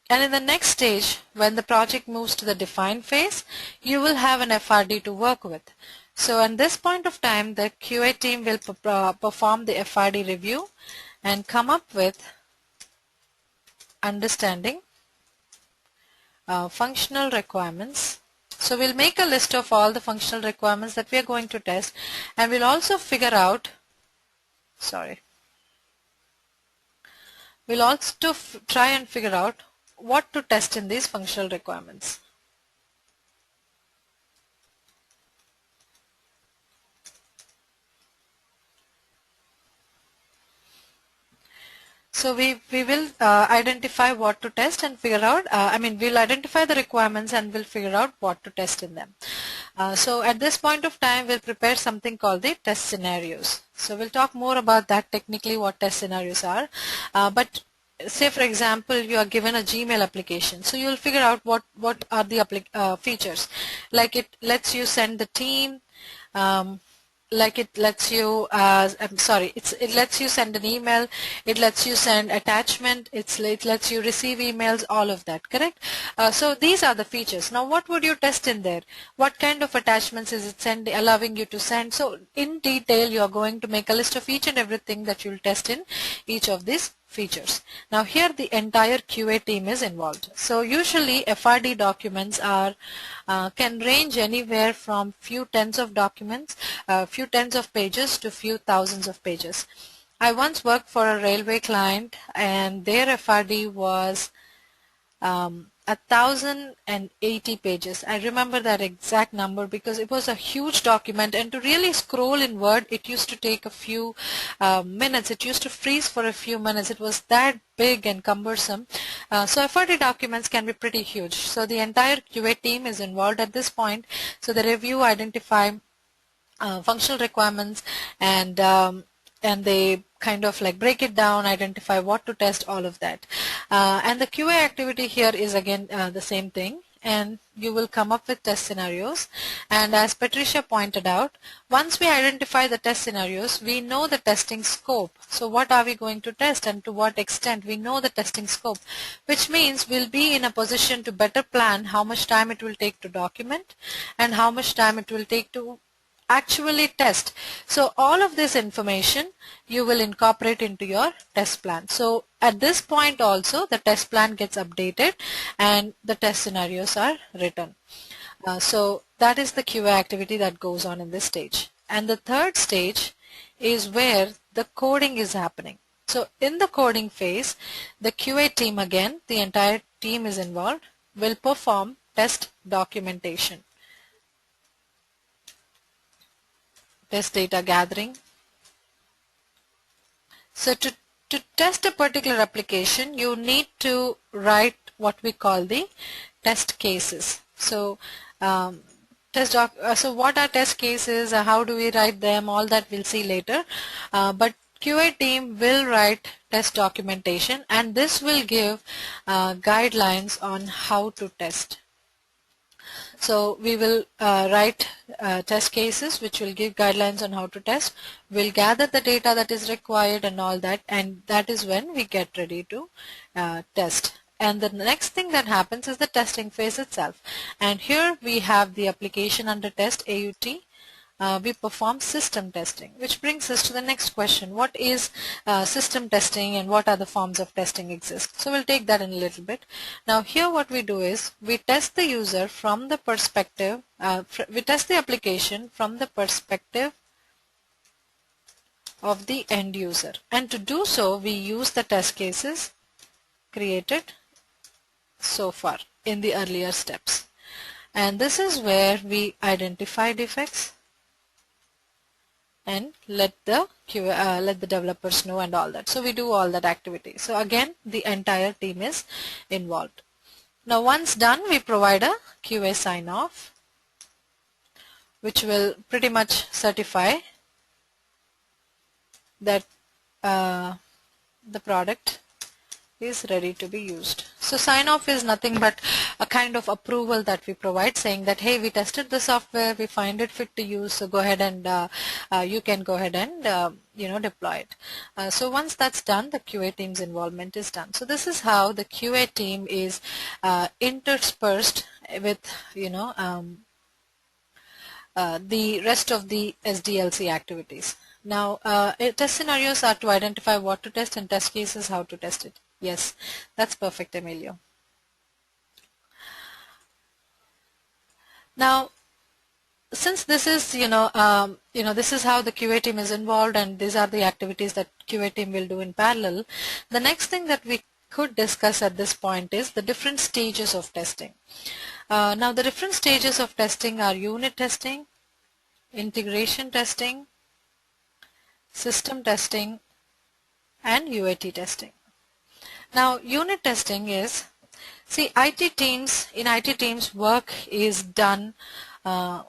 [SPEAKER 1] And in the next stage, when the project moves to the define phase, you will have an FRD to work with. So at this point of time, the QA team will perform the FRD review and come up with understanding functional requirements. So we'll make a list of all the functional requirements that we are going to test, and we'll also figure out, we'll also try and figure out what to test in these functional requirements. So we will identify what to test and figure out, we'll identify the requirements and we'll figure out what to test in them. So at this point of time, we'll prepare something called the test scenarios. So we'll talk more about that technically, what test scenarios are. But say for example, you are given a Gmail application. So you'll figure out what are the features. Like it lets you send the team, like it lets you it lets you send an email, it lets you send attachment, it lets you receive emails, all of that, correct? So these are the features. Now what would you test in there? What kind of attachments is it allowing you to send? So in detail you are going to make a list of each and everything that you'll test in each of these features. Now here the entire QA team is involved. So usually FRD documents are can range anywhere from few tens of documents, few tens of pages to few thousands of pages. I once worked for a railway client and their FRD was 1,080 pages. I remember that exact number because it was a huge document, and to really scroll in Word it used to take a few minutes. It used to freeze for a few minutes. It was that big and cumbersome. So FRD documents can be pretty huge. So the entire QA team is involved at this point. So they review, identify functional requirements, and they kind of like break it down, identify what to test, all of that. And the QA activity here is again the same thing, and you will come up with test scenarios. And as Patricia pointed out, once we identify the test scenarios, we know the testing scope. So what are we going to test and to what extent? We know the testing scope, which means we'll be in a position to better plan how much time it will take to document and how much time it will take to actually test. So all of this information you will incorporate into your test plan. So at this point also the test plan gets updated and the test scenarios are written. So that is the QA activity that goes on in this stage. And the third stage is where the coding is happening. So in the coding phase, the QA team, again the entire team is involved, will perform test documentation, test data gathering. So to test a particular application, you need to write what we call the test cases. So so what are test cases, how do we write them, all that we'll see later. But QA team will write test documentation, and this will give guidelines on how to test. So we will write test cases which will give guidelines on how to test. We'll gather the data that is required and all that, and that is when we get ready to test. And the next thing that happens is the testing phase itself. And here we have the application under test, AUT. We perform system testing, which brings us to the next question. What is system testing and what other forms of testing exist? So we'll take that in a little bit. Now here what we do is we test the user from the perspective, we test the application from the perspective of the end user. And to do so, we use the test cases created so far in the earlier steps. And this is where we identify defects and let the developers know and all that. So we do all that activity. So again, the entire team is involved. Now once done, we provide a QA sign-off, which will pretty much certify that the product is ready to be used. So sign-off is nothing but a kind of approval that we provide, saying that, hey, we tested the software, we find it fit to use, so go ahead and you can go ahead and deploy it. So once that's done, the QA team's involvement is done. So this is how the QA team is interspersed with the rest of the SDLC activities. Now, test scenarios are to identify what to test, and test cases how to test it. Yes, that's perfect, Emilio. Now, since this is, this is how the QA team is involved, and these are the activities that QA team will do in parallel, the next thing that we could discuss at this point is the different stages of testing. Now, the different stages of testing are unit testing, integration testing, system testing, and UAT testing. Now, unit testing is, see, IT teams work is done, as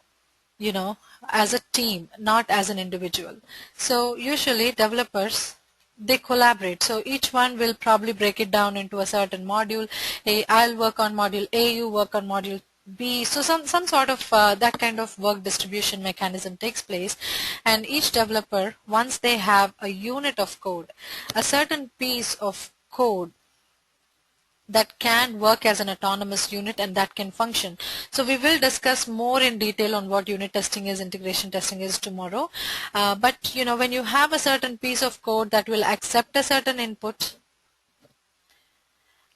[SPEAKER 1] a team, not as an individual. So usually developers, they collaborate. So each one will probably break it down into a certain module. Hey, I'll work on module A, you work on module B. So some sort of that kind of work distribution mechanism takes place, and each developer, once they have a unit of code, a certain piece of code that can work as an autonomous unit and that can function. So we will discuss more in detail on what unit testing is, integration testing is tomorrow. But when you have a certain piece of code that will accept a certain input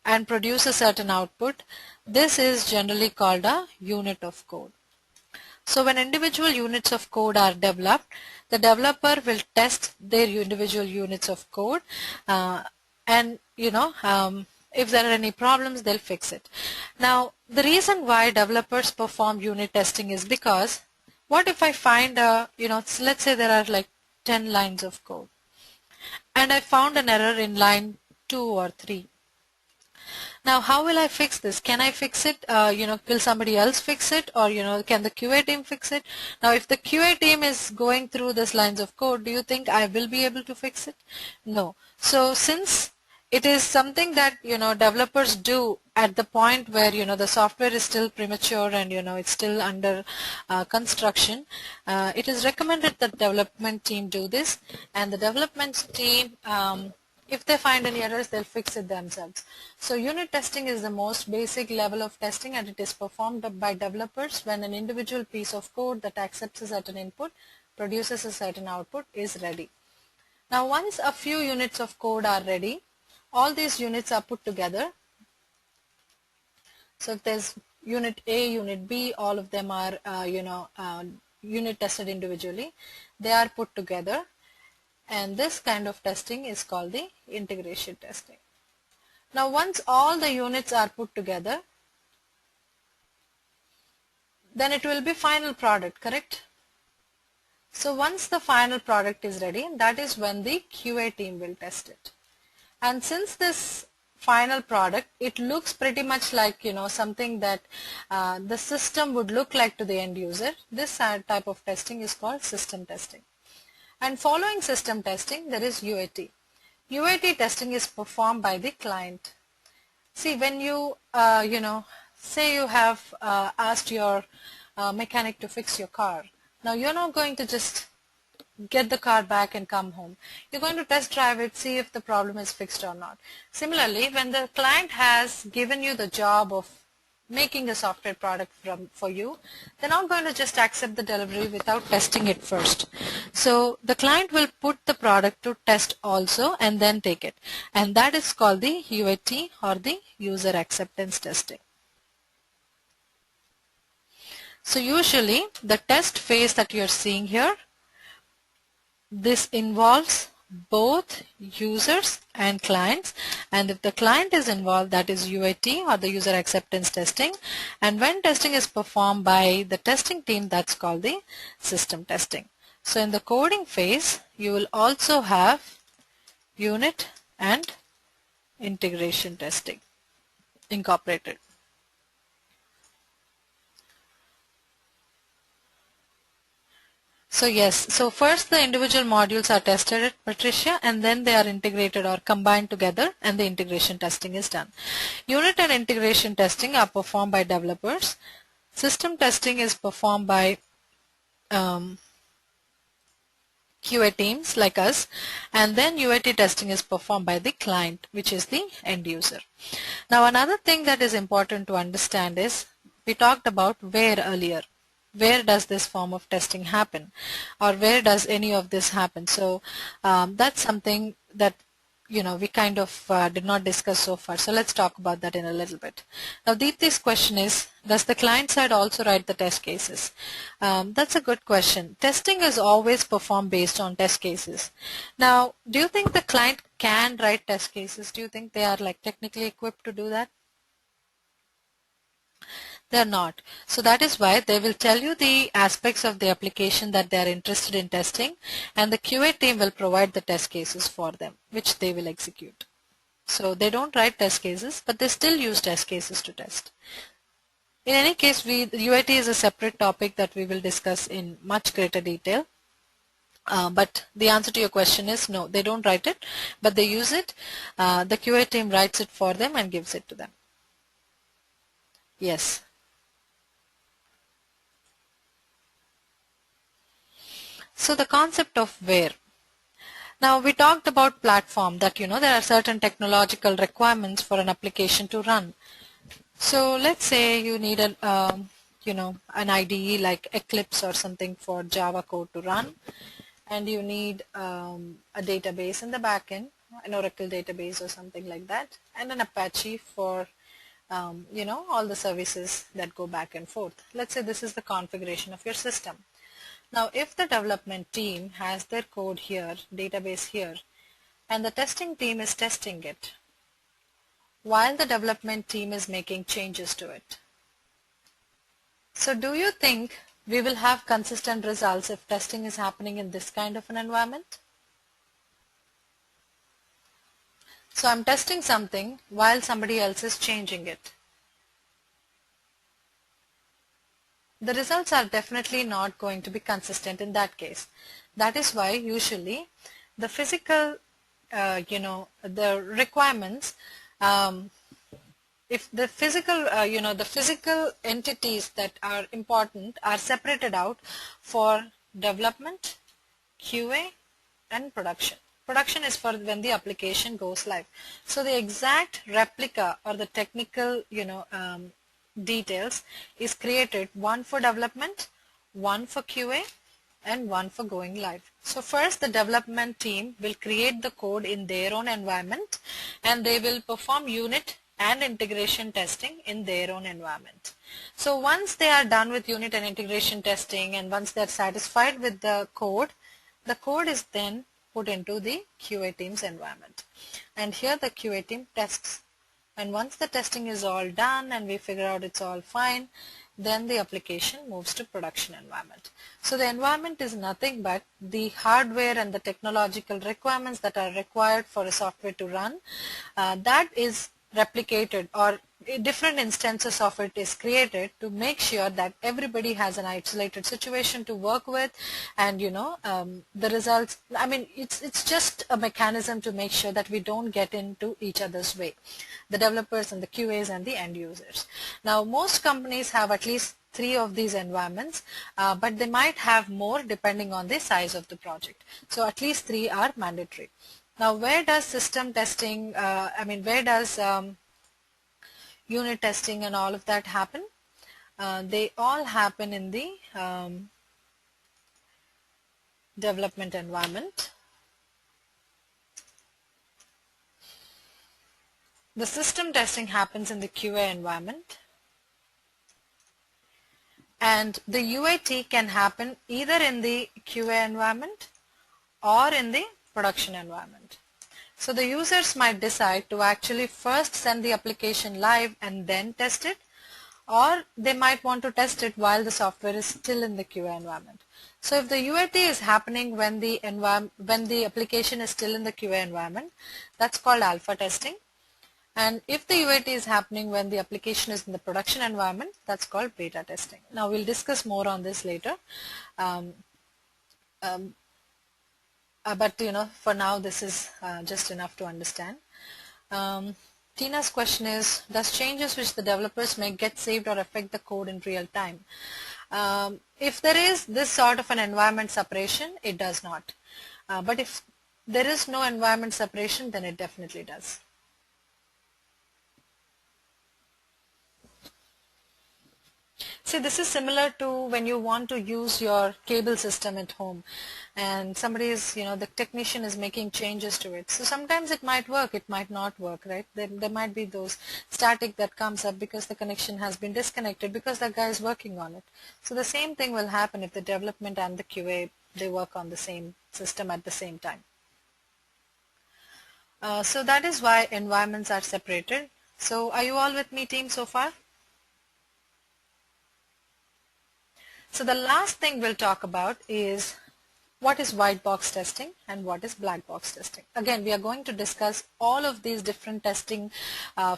[SPEAKER 1] and produce a certain output, this is generally called a unit of code. So when individual units of code are developed, the developer will test their individual units of code, and if there are any problems, they'll fix it. Now, the reason why developers perform unit testing is because, what if I find let's say there are like 10 lines of code, and I found an error in line 2 or 3. Now, how will I fix this? Can I fix it? Will somebody else fix it? Or, can the QA team fix it? Now, if the QA team is going through these lines of code, do you think I will be able to fix it? No. So, since it is something that, developers do at the point where, the software is still premature and, it's still under construction, it is recommended that development team do this, and the development team, if they find any errors, they'll fix it themselves. So unit testing is the most basic level of testing, and it is performed by developers when an individual piece of code that accepts a certain input, produces a certain output, is ready. Now, once a few units of code are ready, all these units are put together. So if there's unit A, unit B, all of them are, unit tested individually. They are put together. And this kind of testing is called the integration testing. Now, once all the units are put together, then it will be final product, correct? So once the final product is ready, that is when the QA team will test it. And since this final product, it looks pretty much like, something that the system would look like to the end user, this type of testing is called system testing. And following system testing, there is UAT. UAT testing is performed by the client. See, when you, say you have asked your mechanic to fix your car. Now you're not going to just get the car back and come home. You're going to test drive it, see if the problem is fixed or not. Similarly, when the client has given you the job of making a software product for you, they're not going to just accept the delivery without testing it first. So the client will put the product to test also and then take it. And that is called the UAT, or the user acceptance testing. So usually the test phase that you're seeing here, this involves both users and clients, and if the client is involved, that is UAT, or the user acceptance testing, and when testing is performed by the testing team, that's called the system testing. So in the coding phase, you will also have unit and integration testing incorporated. So yes, so first the individual modules are tested, Patricia, and then they are integrated or combined together, and the integration testing is done. Unit and integration testing are performed by developers. System testing is performed by QA teams like us, and then UAT testing is performed by the client, which is the end user. Now another thing that is important to understand is, we talked about where earlier. Where does this form of testing happen, or where does any of this happen? So that's something that we kind of did not discuss so far. So let's talk about that in a little bit. Now Deepti's question is, does the client side also write the test cases? That's a good question. Testing is always performed based on test cases. Now, do you think the client can write test cases? Do you think they are like technically equipped to do that? They're not. So that is why they will tell you the aspects of the application that they are interested in testing, and the QA team will provide the test cases for them, which they will execute. So they don't write test cases, but they still use test cases to test. In any case, UAT is a separate topic that we will discuss in much greater detail. But the answer to your question is no, they don't write it, but they use it. The QA team writes it for them and gives it to them. Yes. So the concept of where. Now we talked about platform, that there are certain technological requirements for an application to run. So let's say you need an IDE like Eclipse or something for Java code to run, and you need a database in the backend, an Oracle database or something like that, and an Apache for all the services that go back and forth. Let's say this is the configuration of your system. Now, if the development team has their code here, database here, and the testing team is testing it, while the development team is making changes to it. So do you think we will have consistent results if testing is happening in this kind of an environment? So I'm testing something while somebody else is changing it. The results are definitely not going to be consistent in that case. That is why usually the physical, the requirements, if the physical, the physical entities that are important are separated out for development, QA, and production. Production is for when the application goes live. So the exact replica or the technical, details is created, one for development, one for QA, and one for going live. So first the development team will create the code in their own environment, and they will perform unit and integration testing in their own environment. So once they are done with unit and integration testing, and once they are satisfied with the code is then put into the QA team's environment. And here the QA team tests. And once the testing is all done and we figure out it's all fine, then the application moves to production environment. So the environment is nothing but the hardware and the technological requirements that are required for a software to run. That is replicated, or different instances of it is created to make sure that everybody has an isolated situation to work with, and the results, I mean, it's just a mechanism to make sure that we don't get into each other's way, the developers and the QAs and the end users. Now most companies have at least 3 of these environments, but they might have more depending on the size of the project. So at least 3 are mandatory. Now where does system testing, where does unit testing and all of that happen? They all happen in the development environment. The system testing happens in the QA environment, and the UAT can happen either in the QA environment or in the production environment. So the users might decide to actually first send the application live and then test it, or they might want to test it while the software is still in the QA environment. So if the UAT is happening when the application is still in the QA environment, that's called alpha testing. And if the UAT is happening when the application is in the production environment, that's called beta testing. Now we'll discuss more on this later. But for now this is just enough to understand. Tina's question is, does changes which the developers make get saved or affect the code in real time? If there is this sort of an environment separation, it does not. But if there is no environment separation, then it definitely does. See, this is similar to when you want to use your cable system at home, and somebody is, the technician is making changes to it. So sometimes it might work, it might not work, right? There might be those static that comes up because the connection has been disconnected because that guy is working on it. So the same thing will happen if the development and the QA, they work on the same system at the same time. So that is why environments are separated. So are you all with me, team, so far? So the last thing we'll talk about is what is white box testing and what is black box testing. Again, we are going to discuss all of these different testing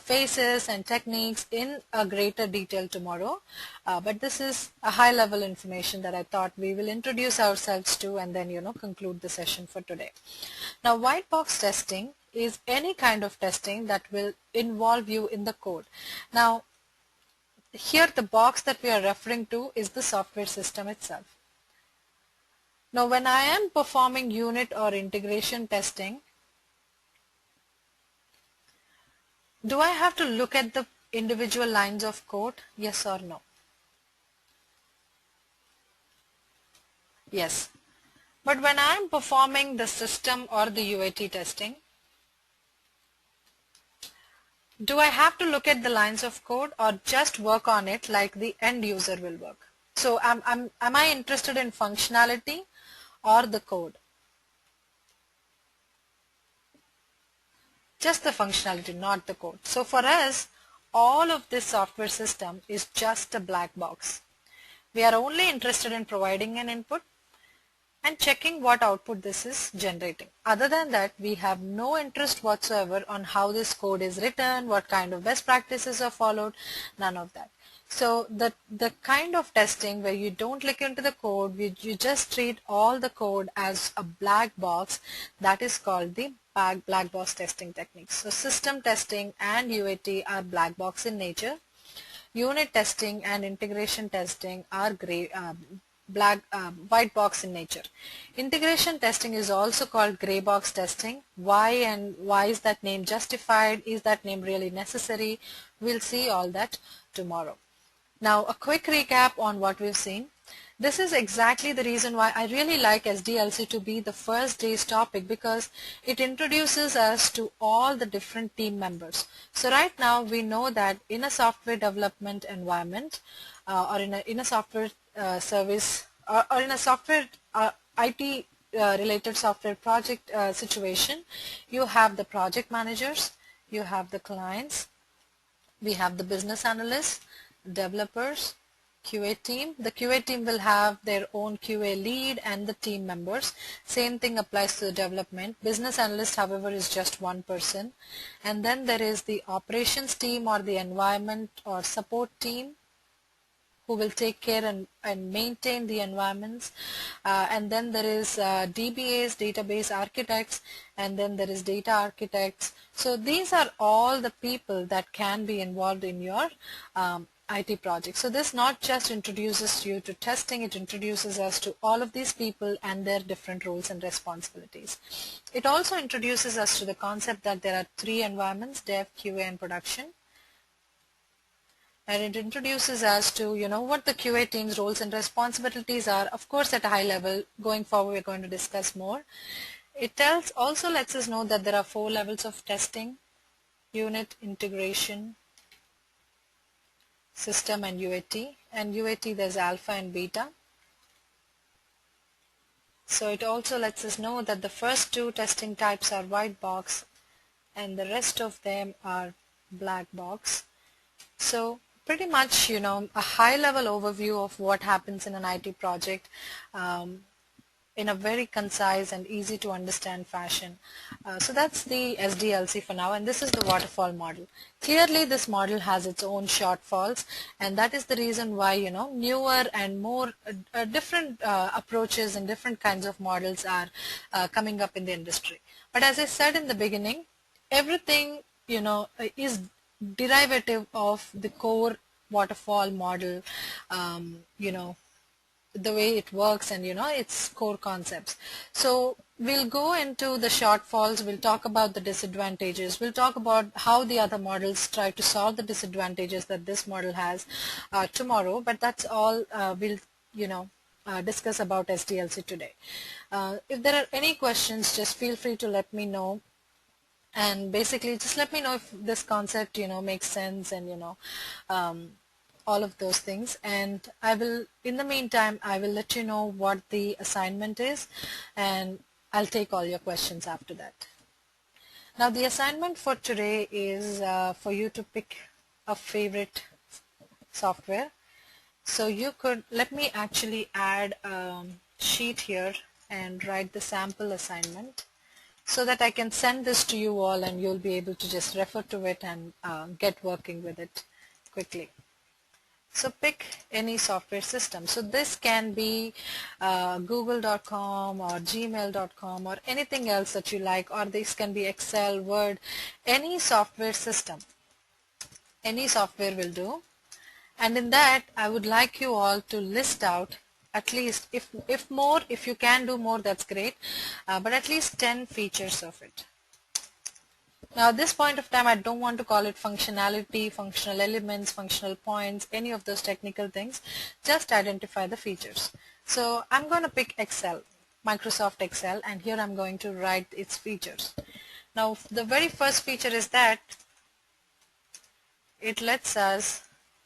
[SPEAKER 1] phases and techniques in a greater detail tomorrow. But this is a high level information that I thought we will introduce ourselves to and then, conclude the session for today. Now, white box testing is any kind of testing that will involve you in the code. Now, here the box that we are referring to is the software system itself. Now when I am performing unit or integration testing, do I have to look at the individual lines of code? Yes or no? Yes. But when I am performing the system or the UAT testing, do I have to look at the lines of code or just work on it like the end user will work? So am I interested in functionality or the code? Just the functionality, not the code. So for us, all of this software system is just a black box. We are only interested in providing an input and checking what output this is generating. Other than that, we have no interest whatsoever on how this code is written, what kind of best practices are followed, none of that. So the kind of testing where you don't look into the code, you just treat all the code as a black box, that is called the black box testing techniques. So system testing and UAT are black box in nature. Unit testing and integration testing are white box in nature. Integration testing is also called gray box testing. Why, and why is that name justified? Is that name really necessary? We'll see all that tomorrow. Now a quick recap on what we've seen. This is exactly the reason why I really like SDLC to be the first day's topic, because it introduces us to all the different team members. So right now we know that in a software development environment or in a software service or in a software IT related software project situation, you have the project managers, you have the clients, we have the business analysts, developers, QA team. The QA team will have their own QA lead and the team members. Same thing applies to the development. Business analyst, however, is just one person. And then there is the operations team or the environment or support team who will take care and maintain the environments. And then there is DBAs, database architects, and then there is data architects. So these are all the people that can be involved in your IT project. So this not just introduces you to testing, it introduces us to all of these people and their different roles and responsibilities. It also introduces us to the concept that there are three environments: dev, QA, and production. And it introduces us to, what the QA team's roles and responsibilities are, of course, at a high level. Going forward, we're going to discuss more. It also lets us know that there are 4 levels of testing: unit, integration, system, and UAT. And UAT, there's alpha and beta. So it also lets us know that the first 2 testing types are white box and the rest of them are black box. So pretty much, a high-level overview of what happens in an IT project in a very concise and easy to understand fashion. So that's the SDLC for now, and this is the waterfall model. Clearly, this model has its own shortfalls, and that is the reason why, newer and more different approaches and different kinds of models are coming up in the industry. But as I said in the beginning, everything, is derivative of the core waterfall model, the way it works and its core concepts. So we'll go into the shortfalls, we'll talk about the disadvantages, we'll talk about how the other models try to solve the disadvantages that this model has tomorrow, but that's all we'll discuss about SDLC today. If there are any questions, just feel free to let me know. And basically just let me know if this concept makes sense, and all of those things. And I will, in the meantime, I will let you know what the assignment is, and I'll take all your questions after that. Now the assignment for today is for you to pick a favorite software. So you could, let me actually add a sheet here and write the sample assignment, so that I can send this to you all and you'll be able to just refer to it and get working with it quickly. So pick any software system. So this can be google.com or gmail.com or anything else that you like, or this can be Excel, Word, any software system. Any software will do. And in that, I would like you all to list out at least, if you can do more, that's great, but at least 10 features of it. Now at this point of time, I don't want to call it functionality, functional elements, functional points, any of those technical things. Just identify the features. So I'm going to pick Excel, Microsoft Excel, and here I'm going to write its features. Now the very first feature is that it lets us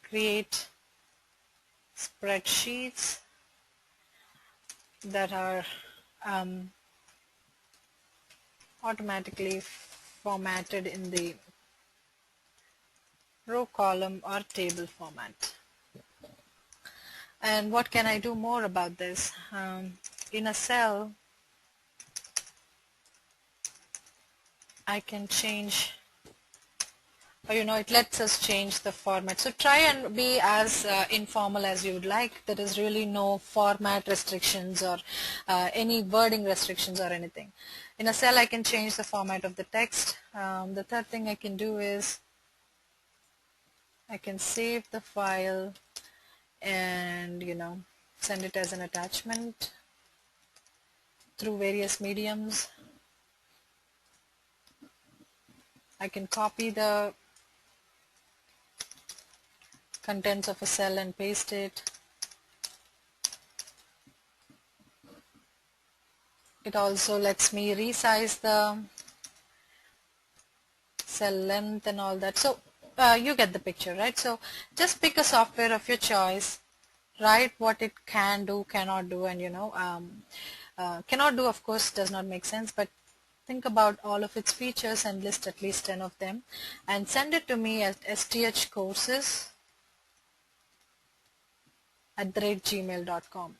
[SPEAKER 1] create spreadsheets that are automatically formatted in the row, column, or table format. And what can I do more about this? In a cell, I can change, or it lets us change the format. So try and be as informal as you would like. There is really no format restrictions or any wording restrictions or anything. In a cell, I can change the format of the text. The third thing I can do is I can save the file and send it as an attachment through various mediums. I can copy the contents of a cell and paste it. It also lets me resize the cell length and all that. So you get the picture, right? So just pick a software of your choice, write what it can do, cannot do, and cannot do, of course, does not make sense, but think about all of its features and list at least 10 of them and send it to me at sthcourses @gmail.com.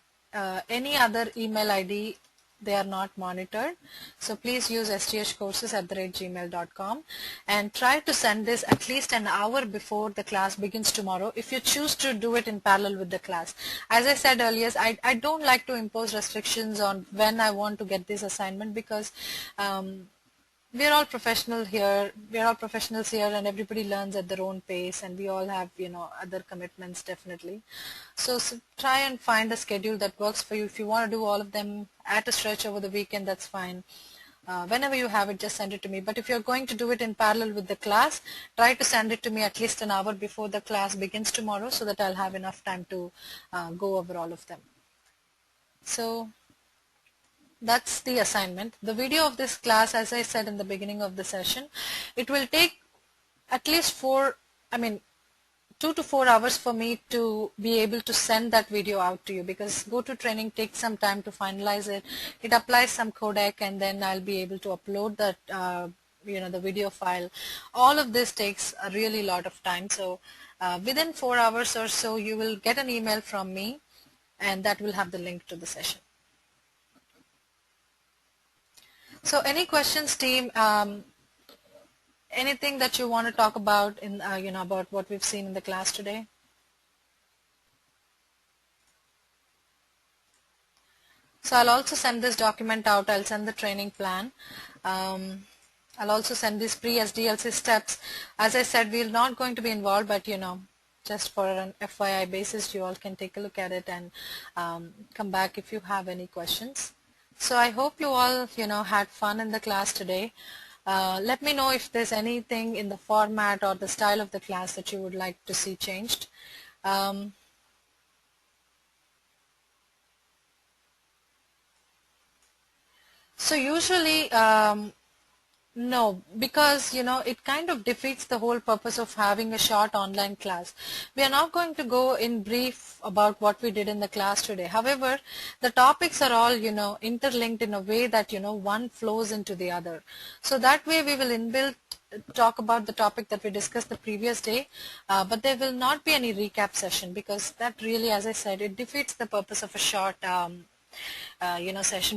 [SPEAKER 1] Any other email ID, they are not monitored. So please use sthcourses@gmail.com and try to send this at least an hour before the class begins tomorrow if you choose to do it in parallel with the class. As I said earlier, I don't like to impose restrictions on when I want to get this assignment because we're all professional here. We're all professionals here, and everybody learns at their own pace, and we all have, other commitments definitely. So try and find a schedule that works for you. If you want to do all of them at a stretch over the weekend, that's fine. Whenever you have it, just send it to me. But if you're going to do it in parallel with the class, try to send it to me at least an hour before the class begins tomorrow so that I'll have enough time to go over all of them. So that's the assignment. The video of this class, as I said in the beginning of the session, it will take at least 2 to 4 hours for me to be able to send that video out to you, because GoToTraining takes some time to finalize it. It applies some codec, and then I'll be able to upload that the video file. All of this takes a really lot of time. So within 4 hours or so, you will get an email from me, and that will have the link to the session. So any questions, team? Anything that you want to talk about in about what we've seen in the class today? So I'll also send this document out. I'll send the training plan. I'll also send these pre-SDLC steps. As I said, we're not going to be involved, but just for an FYI basis, you all can take a look at it and come back if you have any questions. So I hope you all had fun in the class today. Let me know if there's anything in the format or the style of the class that you would like to see changed. So usually no, because it kind of defeats the whole purpose of having a short online class. We are not going to go in brief about what we did in the class today. However, the topics are all interlinked in a way that one flows into the other. So that way we will inbuilt talk about the topic that we discussed the previous day, but there will not be any recap session, because that really, as I said, it defeats the purpose of a short session.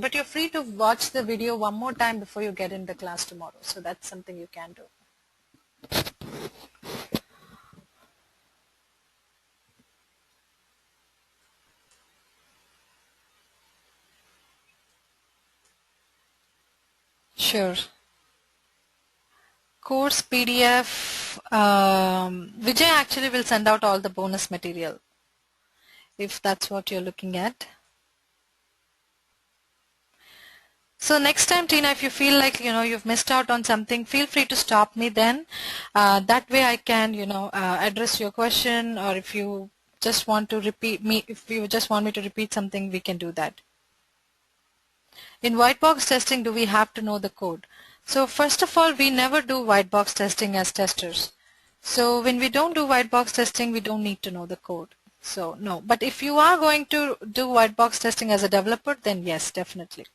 [SPEAKER 1] But you're free to watch the video one more time before you get in the class tomorrow. So that's something you can do. Sure. Course PDF. Vijay actually will send out all the bonus material, if that's what you're looking at. So next time, Tina, if you feel like you've missed out on something, feel free to stop me then. That way I can address your question, or if you just want to repeat me, if you just want me to repeat something, we can do that. In white box testing, do we have to know the code? So first of all, we never do white box testing as testers. So when we don't do white box testing, we don't need to know the code. So no, but if you are going to do white box testing as a developer, then yes, definitely.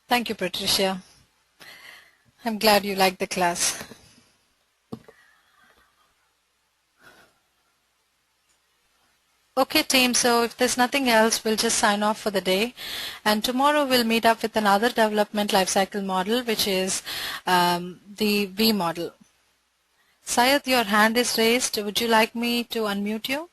[SPEAKER 1] Thank you, Patricia. I'm glad you liked the class. Okay, team, so if there's nothing else, we'll just sign off for the day. And tomorrow we'll meet up with another development lifecycle model, which is the V model. Syed, your hand is raised. Would you like me to unmute you?